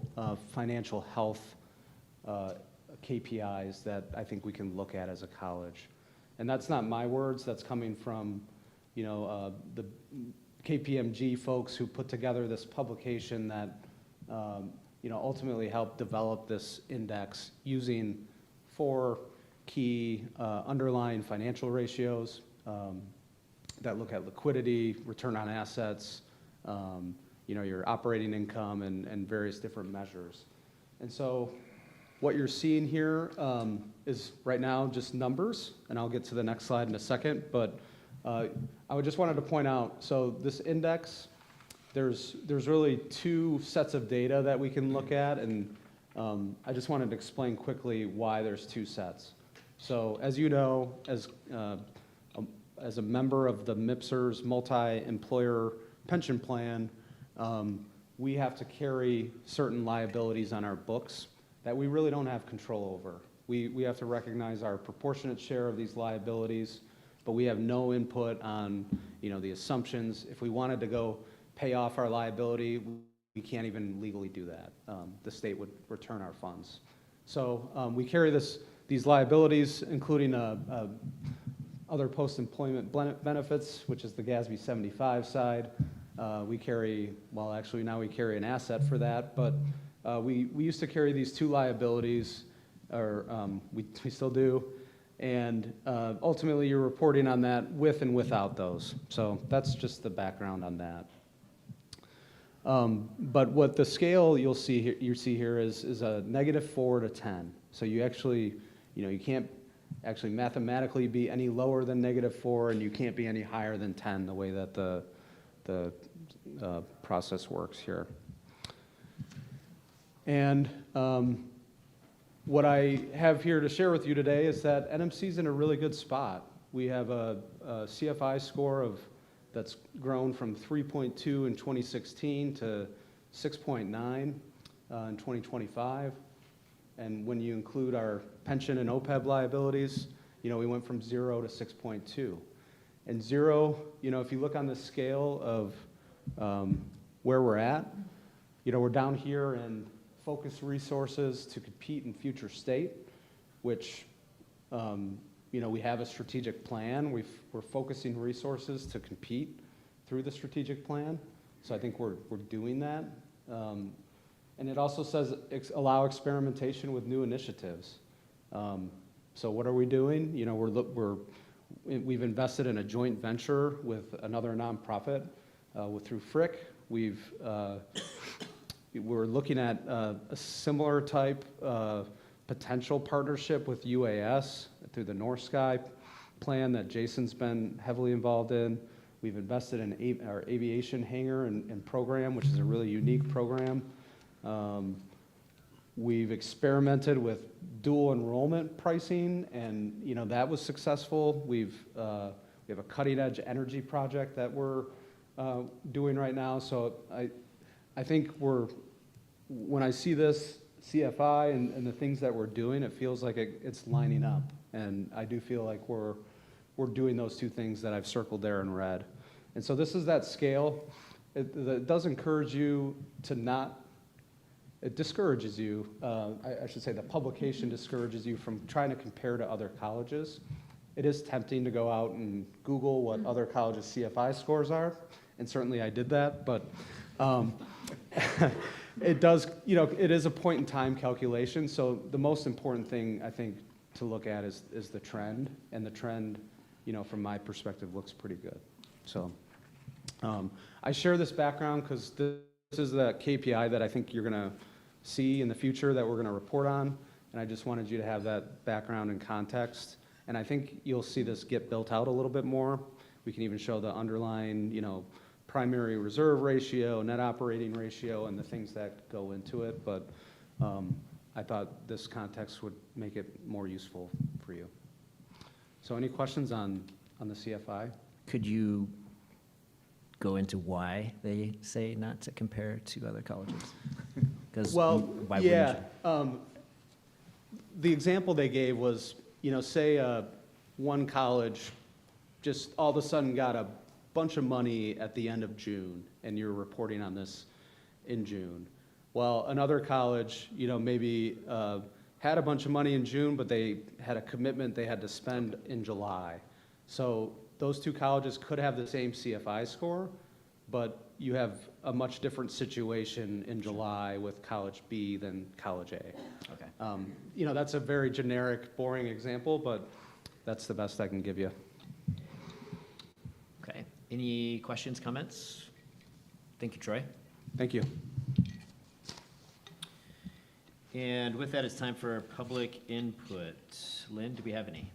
financial health KPIs that I think we can look at as a college. And that's not my words, that's coming from, you know, the KPMG folks who put together this publication that, you know, ultimately helped develop this index using 4 key underlying financial ratios that look at liquidity, return on assets, you know, your operating income, and various different measures. And so what you're seeing here is right now just numbers, and I'll get to the next slide in a second, but I just wanted to point out, so this index, there's really 2 sets of data that we can look at, and I just wanted to explain quickly why there's 2 sets. So as you know, as a member of the MIPSR's multi-employer pension plan, we have to carry certain liabilities on our books that we really don't have control over. We have to recognize our proportionate share of these liabilities, but we have no input on, you know, the assumptions. If we wanted to go pay off our liability, we can't even legally do that. The state would return our funds. So we carry these liabilities, including other post-employment benefits, which is the GASB 75 side. We carry, well, actually now we carry an asset for that, but we used to carry these 2 liabilities, or we still do, and ultimately you're reporting on that with and without those. So that's just the background on that. But what the scale you see here is a -4 to 10. So you actually, you know, you can't actually mathematically be any lower than -4, and you can't be any higher than 10, the way that the process works here. And what I have here to share with you today is that NMC is in a really good spot. We have a CFI score that's grown from 3.2 in 2016 to 6.9 in 2025. And when you include our pension and OPEB liabilities, we went from 0 to 6.2. And 0, if you look on the scale of where we're at, we're down here in focus resources to compete in future state, which, we have a strategic plan. We're focusing resources to compete through the strategic plan. So I think we're doing that. And it also says allow experimentation with new initiatives. So what are we doing? We've invested in a joint venture with another nonprofit through Frick. We're looking at a similar type potential partnership with UAS through the North Sky plan that Jason's been heavily involved in. We've invested in our aviation hangar and program, which is a really unique program. We've experimented with dual enrollment pricing, and that was successful. We have a cutting-edge energy project that we're doing right now. So I think when I see this CFI and the things that we're doing, it feels like it's lining up, and I do feel like we're doing those two things that I've circled there in red. And so this is that scale. It does encourage you to not. It discourages you, I should say the publication discourages you from trying to compare to other colleges. It is tempting to go out and Google what other colleges' CFI scores are, and certainly I did that, but it does, it is a point in time calculation, so the most important thing I think to look at is the trend, and the trend, from my perspective, looks pretty good. So I share this background because this is the KPI that I think you're gonna see in the future that we're going to report on, and I just wanted you to have that background and context, and I think you'll see this get built out a little bit more. We can even show the underlying, primary reserve ratio, net operating ratio, and the things that go into it, but I thought this context would make it more useful for you. So any questions on the CFI? Could you go into why they say not to compare to other colleges? Well, why yeah. wouldn't The example they gave was, say one college just all of a sudden got a bunch of money at the end of June, and you're reporting on this in June. Well, another college, maybe had a bunch of money in June, but they had a commitment they had to spend in July. So those two colleges could have the same CFI score, but you have a much different situation in July with College B than College A. Okay. That's a very generic, boring example, but that's the best I can give you. Okay. Any questions, comments? Thank you, Troy. Thank you. And with that, it's time for public input. Lynn, do we have any?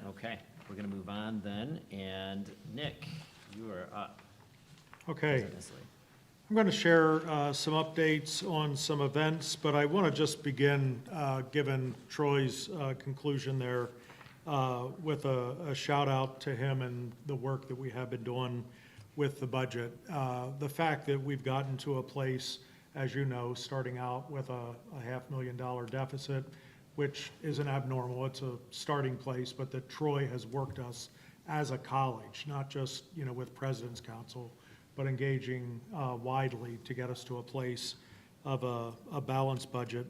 Okay, we're going to move on then. And Nick, you are up. Okay. I'm going to share some updates on some events, but I want to just begin, given Troy's conclusion there, with a shout out to him and the work that we have been doing with the budget. The fact that we've gotten to a place, as you know, starting out with a $500,000 deficit, which isn't abnormal, it's a starting place, but that Troy has worked us as a college, not just, with President's Council, but engaging widely to get us to a place of a balanced budget.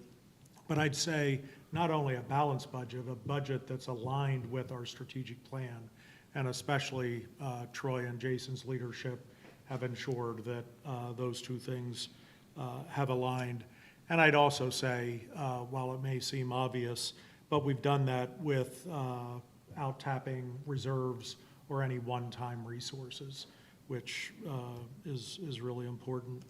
But I'd say not only a balanced budget, a budget that's aligned with our strategic plan, and especially Troy and Jason's leadership have ensured that those two things have aligned. And I'd also say, while it may seem obvious, but we've done that without tapping reserves or any one-time resources, which is really important.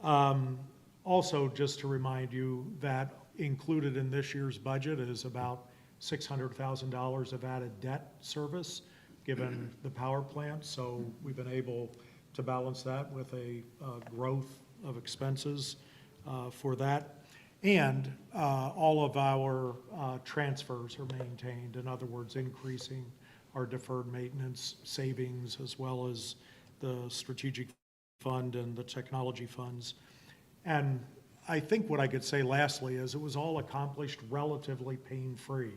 Also, just to remind you that included in this year's budget is about $600,000 of added debt service, given the power plant. So we've been able to balance that with a growth of expenses for that. And all of our transfers are maintained. In other words, increasing our deferred maintenance savings as well as the strategic fund and the technology funds. And I think what I could say lastly is it was all accomplished relatively pain-free.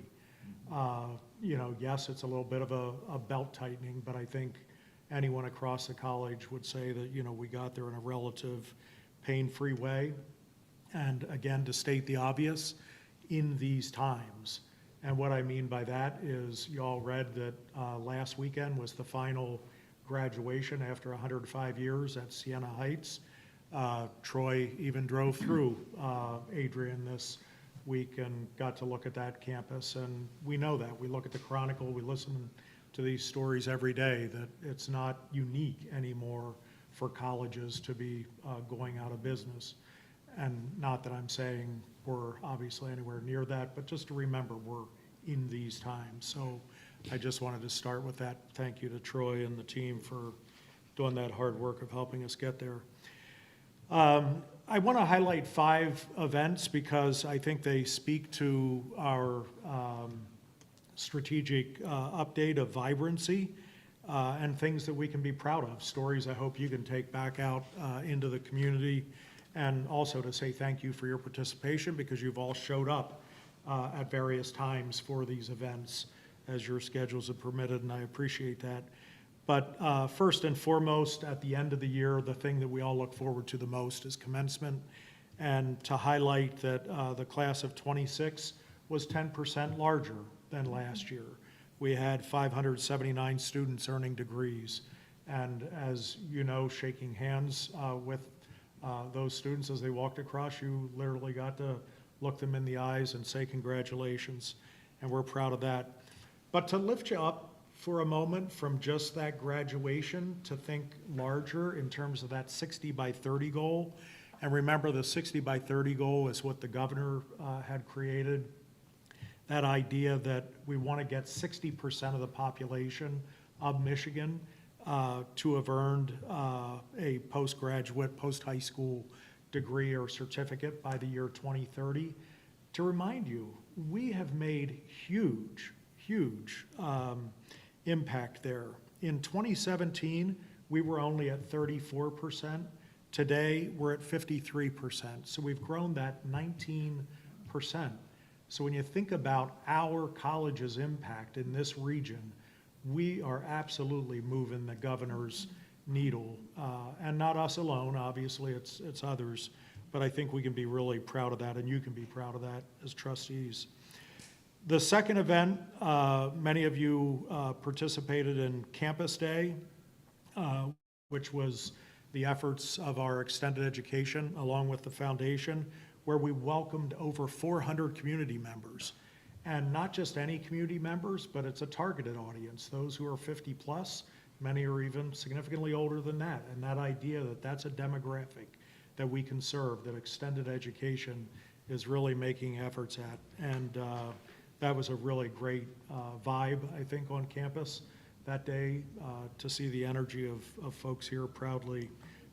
Yes, it's a little bit of a belt tightening, but I think anyone across the college would say that, we got there in a relative pain-free way. And again, to state the obvious, in these times. And what I mean by that is you all read that last weekend was the final graduation after 105 years at Siena Heights. Troy even drove through Adrian this week and got to look at that campus. And we know that. We look at the Chronicle, we listen to these stories every day, that it's not unique anymore for colleges to be going out of business. And not that I'm saying we're obviously anywhere near that, but just to remember we're in these times. So I just wanted to start with that. Thank you to Troy and the team for doing that hard work of helping us get there. I want to highlight 5 events because I think they speak to our strategic update of vibrancy and things that we can be proud of, stories I hope you can take back out into the community, and also to say thank you for your participation because you've all showed up at various times for these events as your schedules have permitted, and I appreciate that. But first and foremost, at the end of the year, the thing that we all look forward to the most is commencement. And to highlight that the class of 26 was 10% larger than last year. We had 579 students earning degrees. And as you know, shaking hands with those students as they walked across, you literally got to look them in the eyes and say congratulations. And we're proud of that. But to lift you up for a moment from just that graduation to think larger in terms of that 60 by 30 goal. And remember, the 60 by 30 goal is what the governor had created. That idea that we want to get 60% of the population of Michigan to have earned a postgraduate, post-high school degree or certificate by the year 2030. To remind you, we have made huge impact there. In 2017, we were only at 34%. Today, we're at 53%. So we've grown that 19%. So when you think about our college's impact in this region, we are absolutely moving the governor's needle. And not us alone, obviously, it's others. But I think we can be really proud of that, and you can be proud of that as trustees. The second event, many of you participated in Campus Day, which was the efforts of our extended education along with the foundation, where we welcomed over 400 community members. And not just any community members, but it's a targeted audience, those who are 50 plus, many are even significantly older than that. And that idea that that's a demographic that we can serve, that extended education is really making efforts at. And that was a really great vibe, I think, on campus that day to see the energy of folks here proudly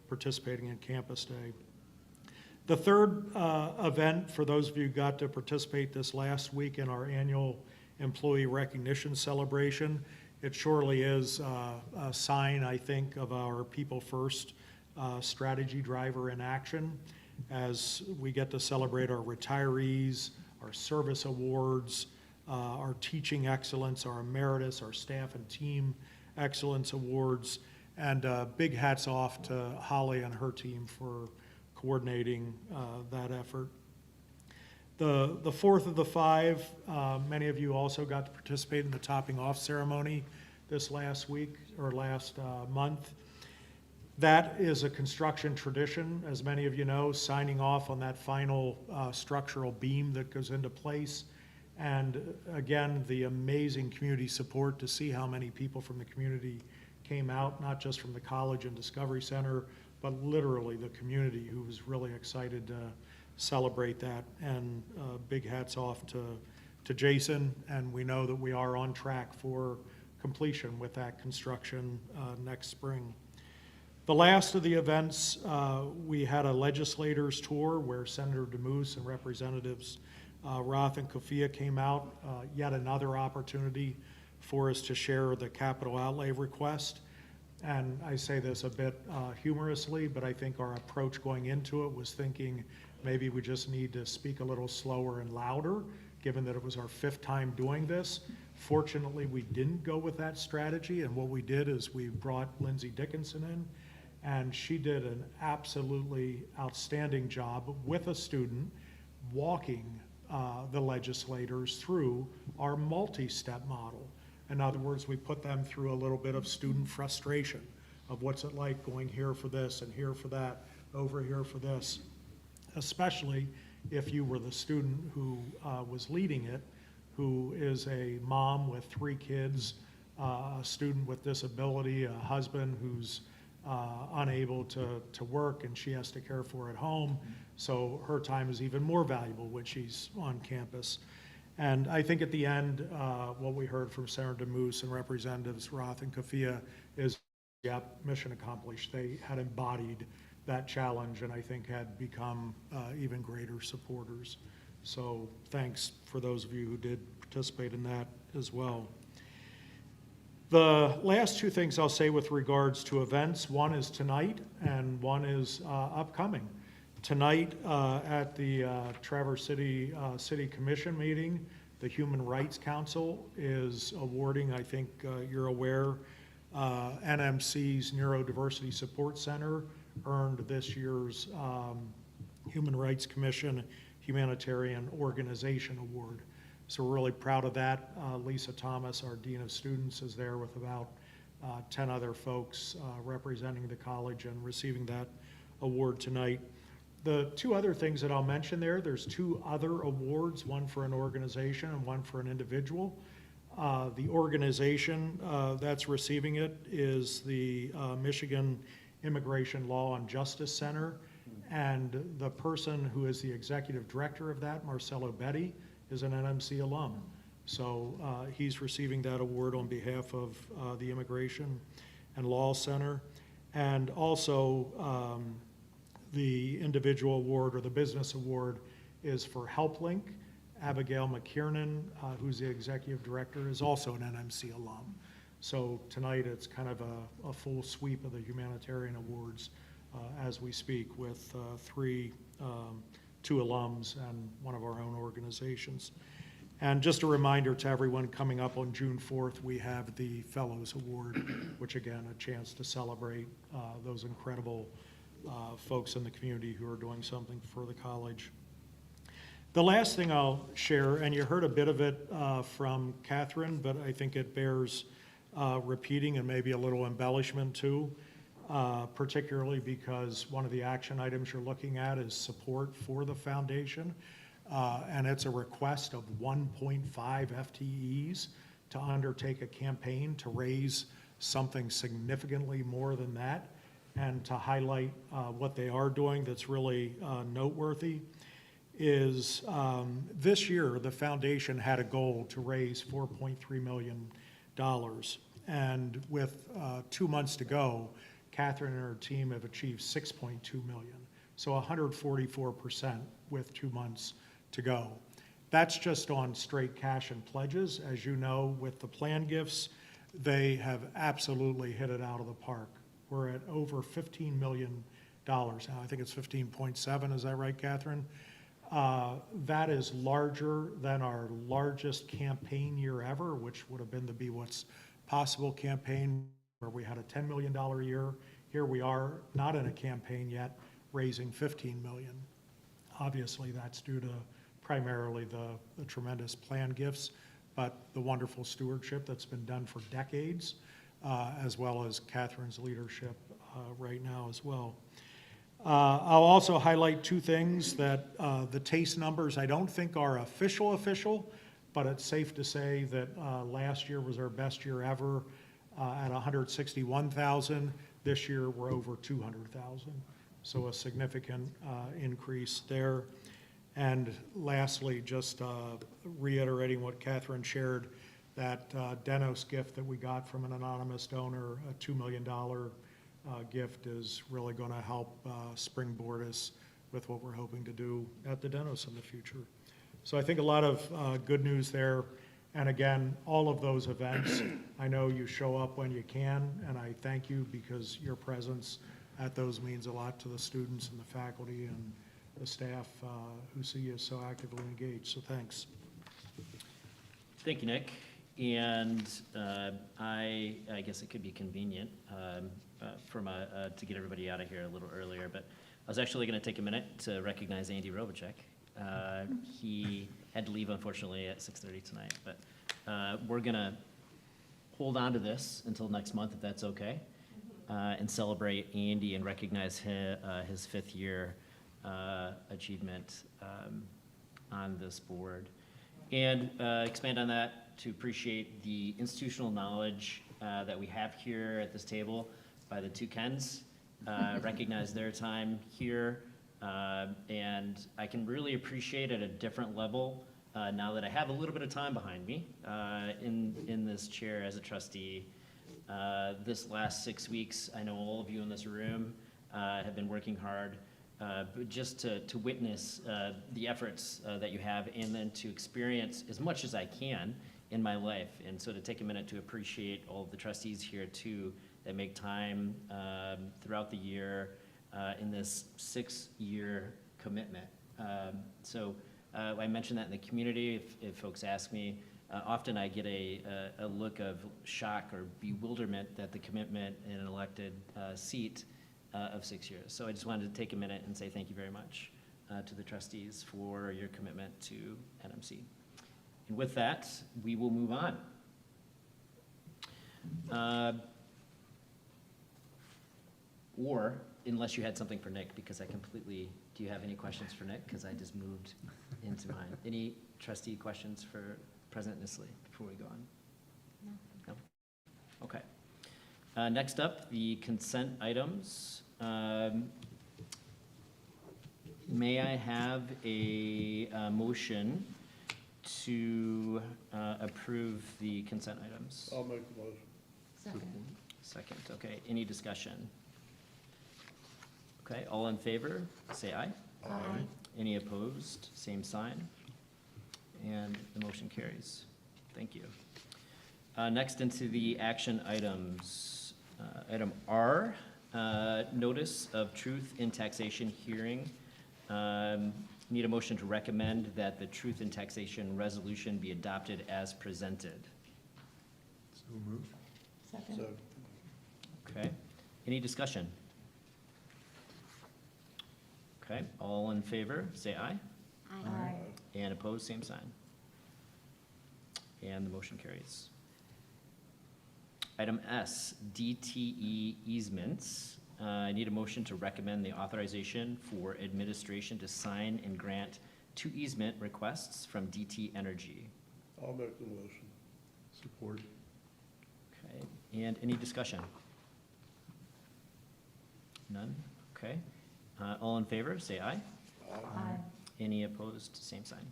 participating in Campus Day. The third event, for those of you who got to participate this last week in our annual employee recognition celebration, it surely is a sign, I think, of our People First strategy driver in action as we get to celebrate our retirees, our service awards, our teaching excellence, our emeritus, our staff and team excellence awards, and big hats off to Holly and her team for coordinating that effort. The fourth of the 5, many of you also got to participate in the topping off ceremony this last week or last month. That is a construction tradition, as many of you know, signing off on that final structural beam that goes into place. And again, the amazing community support to see how many people from the community came out, not just from the college and Discovery Center, but literally the community who was really excited to celebrate that. And big hats off to Jason, and we know that we are on track for completion with that construction next spring. The last of the events, we had a legislators tour where Senator DeMoose and Representatives Roth and Kofia came out, yet another opportunity for us to share the capital outlay request. And I say this a bit humorously, but I think our approach going into it was thinking maybe we just need to speak a little slower and louder, given that it was our 5th time doing this. Fortunately, we didn't go with that strategy, and what we did is we brought Lindsay Dickinson in, and she did an absolutely outstanding job with a student walking the legislators through our multi-step model. In other words, we put them through a little bit of student frustration of what's it like going here for this and here for that, over here for this, especially if you were the student who was leading it, who is a mom with 3 kids, a student with disability, a husband who's unable to work and she has to care for at home. So her time is even more valuable when she's on campus. And I think at the end, what we heard from Senator Moose and Representatives Roth and Kafia is, yep, mission accomplished. They had embodied that challenge and I think had become even greater supporters. So thanks for those of you who did participate in that as well. The last 2 things I'll say with regards to events, one is tonight and one is upcoming. Tonight at the Traverse City City Commission meeting, the Human Rights Council is awarding, I think you're aware, NMC's Neurodiversity Support Center earned this year's Human Rights Commission Humanitarian Organization Award. So we're really proud of that. Lisa Thomas, our Dean of Students, is there with about 10 other folks representing the college and receiving that award tonight. The 2 other things that I'll mention there's 2 other awards, one for an organization and one for an individual. The organization that's receiving it is the Michigan Immigration Law and Justice Center, and the person who is the executive director of that, Marcelo Betty, is an NMC alum. So he's receiving that award on behalf of the Immigration and Law Center. And also the individual award or the business award is for HelpLink. Abigail McKiernan, who's the executive director, is also an NMC alum. So tonight it's kind of a full sweep of the humanitarian awards as we speak with 2 alums and one of our own organizations. And just a reminder to everyone, coming up on June 4th, we have the Fellows Award, which again, a chance to celebrate those incredible folks in the community who are doing something for the college. The last thing I'll share, and you heard a bit of it from Catherine, but I think it bears repeating and maybe a little embellishment too, particularly because one of the action items you're looking at is support for the foundation. And it's a request of 1.5 FTEs to undertake a campaign to raise something significantly more than that and to highlight what they are doing that's really noteworthy is this year the foundation had a goal to raise $4.3 million. And with 2 months to go, Catherine and her team have achieved $6.2 million. So 144% with 2 months to go. That's just on straight cash and pledges. As you know, with the plan gifts, they have absolutely hit it out of the park. We're at over $15 million now. I think it's 15.7, is that right, Catherine? That is larger than our largest campaign year ever, which would have been the Be What's Possible campaign, where we had a $10 million year. Here we are, not in a campaign yet, raising $15 million. Obviously, that's due to primarily the tremendous plan gifts, but the wonderful stewardship that's been done for decades, as well as Catherine's leadership right now as well. I'll also highlight 2 things that the TASTE numbers I don't think are official, but it's safe to say that last year was our best year ever at 161,000. This year we're over 200,000. So a significant increase there. And lastly, just reiterating what Catherine shared, that Denos gift that we got from an anonymous donor, a $2 million gift, is really going to help springboard us with what we're hoping to do at the Denos in the future. So I think a lot of good news there. And again, all of those events, I know you show up when you can, and I thank you because your presence at those means a lot to the students and the faculty and the staff who see you so actively engaged, so thanks. Thank you, Nick. And I guess it could be convenient to get everybody out of here a little earlier, but I was actually going to take a minute to recognize Andy Robichek. He had to leave, unfortunately, at 6:30 tonight, but we're going to hold on to this until next month, if that's okay, and celebrate Andy and recognize his fifth year achievement on this board. And expand on that to appreciate the institutional knowledge that we have here at this table by the two Kens, recognize their time here, and I can really appreciate at a different level now that I have a little bit of time behind me in this chair as a trustee. This last 6 weeks, I know all of you in this room have been working hard, but just to witness the efforts that you have, and then to experience as much as I can in my life. And so to take a minute to appreciate all of the trustees here too that make time throughout the year in this 6-year commitment. So I mentioned that in the community, if folks ask me, often I get a look of shock or bewilderment that the commitment in an elected seat of 6 years. So I just wanted to take a minute and say thank you very much to the trustees for your commitment to NMC. And with that, we will move on. Or, unless you had something for Nick, because I completely, do you have any questions for Nick? Because I just moved into mine. Any trustee questions for President Nisley before we go on? No? Okay. Next up, the consent items. May I have a motion to approve the consent items? I'll make the motion. Second, okay. Any discussion? Okay, all in favor, say aye. Aye. Any opposed, same sign. And the motion carries. Thank you. Next into the action items. Item R, notice of truth in taxation hearing. Need a motion to recommend that the truth in taxation resolution be adopted as presented. So moved. Second. So, Okay, any discussion? Okay, all in favor, say aye. Aye. And opposed, same sign. And the motion carries. Item S, DTE easements. I need a motion to recommend the authorization for administration to sign and grant 2 easement requests from DT Energy. I'll make the motion. Support. Okay, and any discussion? None? Okay. All in favor, say aye. Aye. Any opposed, same sign.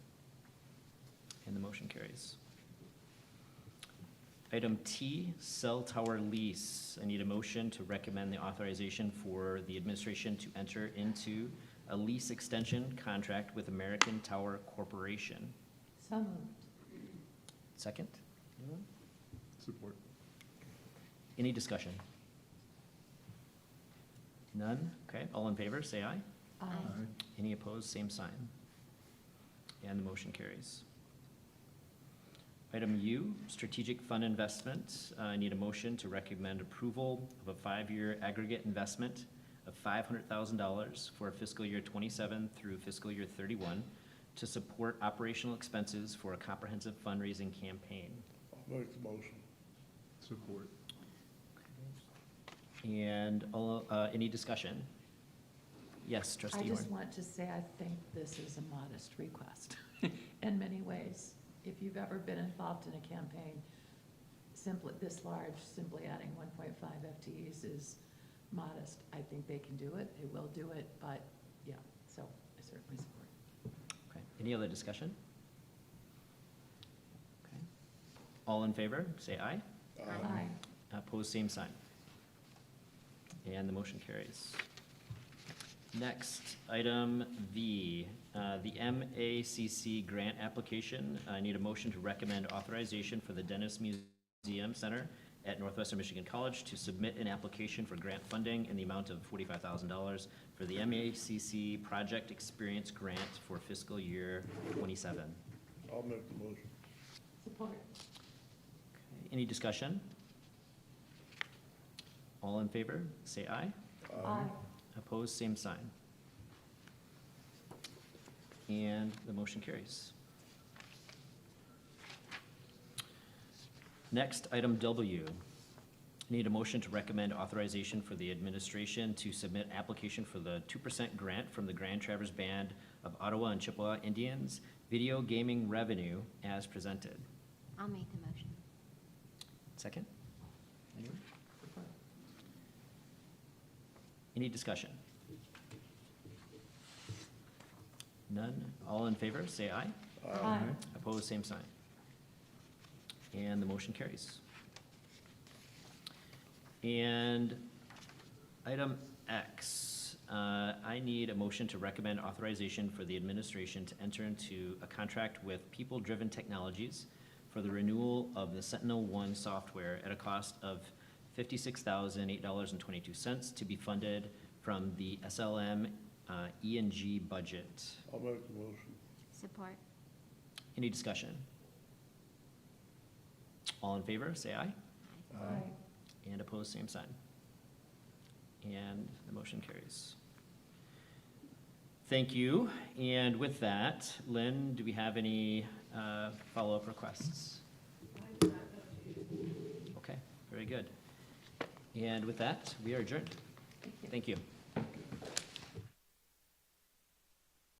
And the motion carries. Item T, cell tower lease. I need a motion to recommend the authorization for the administration to enter into a lease extension contract with American Tower Corporation. So moved. Second? Support. Any discussion? None? Okay, all in favor, say aye. Aye. Any opposed, same sign. And the motion carries. Item U, strategic fund investment. I need a motion to recommend approval of a 5-year aggregate investment of $500,000 for fiscal year 27 through fiscal year 31 to support operational expenses for a comprehensive fundraising campaign. I'll make the motion. Support. And any discussion? Yes, I trustee just Horn. want to say I think this is a modest request in many ways. If you've ever been involved in a campaign, simply this large, simply adding 1.5 FTEs is modest. I think they can do it, they will do it, but yeah, so I certainly support. Okay, any other discussion? Okay. All in favor, say aye. Aye. Opposed, same sign. And the motion carries. Next, item V, the MACC grant application. I need a motion to recommend authorization for the Dennis Museum Center at Northwestern Michigan College to submit an application for grant funding in the amount of $45,000 for the MACC Project Experience Grant for fiscal year '27. I'll make the motion. Support. Any discussion? All in favor, say aye. Aye. Opposed, same sign. And the motion carries. Next, item W. Need a motion to recommend authorization for the administration to submit application for the 2% grant from the Grand Traverse Band of Ottawa and Chippewa Indians video gaming revenue as presented. I'll make the motion. Second? Anyone? Any discussion? None? All in favor, say aye. Aye. Opposed, same sign. And the motion carries. And item X, I need a motion to recommend authorization for the administration to enter into a contract with People Driven Technologies for the renewal of the Sentinel-1 software at a cost of $56,008.22 to be funded from the SLM E&G budget. I'll make the motion. Support. Any discussion? All in favor, say aye. Aye. And opposed, same sign. And the motion carries. Thank you. And with that, Lynn, do we have any follow-up requests? Okay, very good. And with that, we are adjourned. Thank you.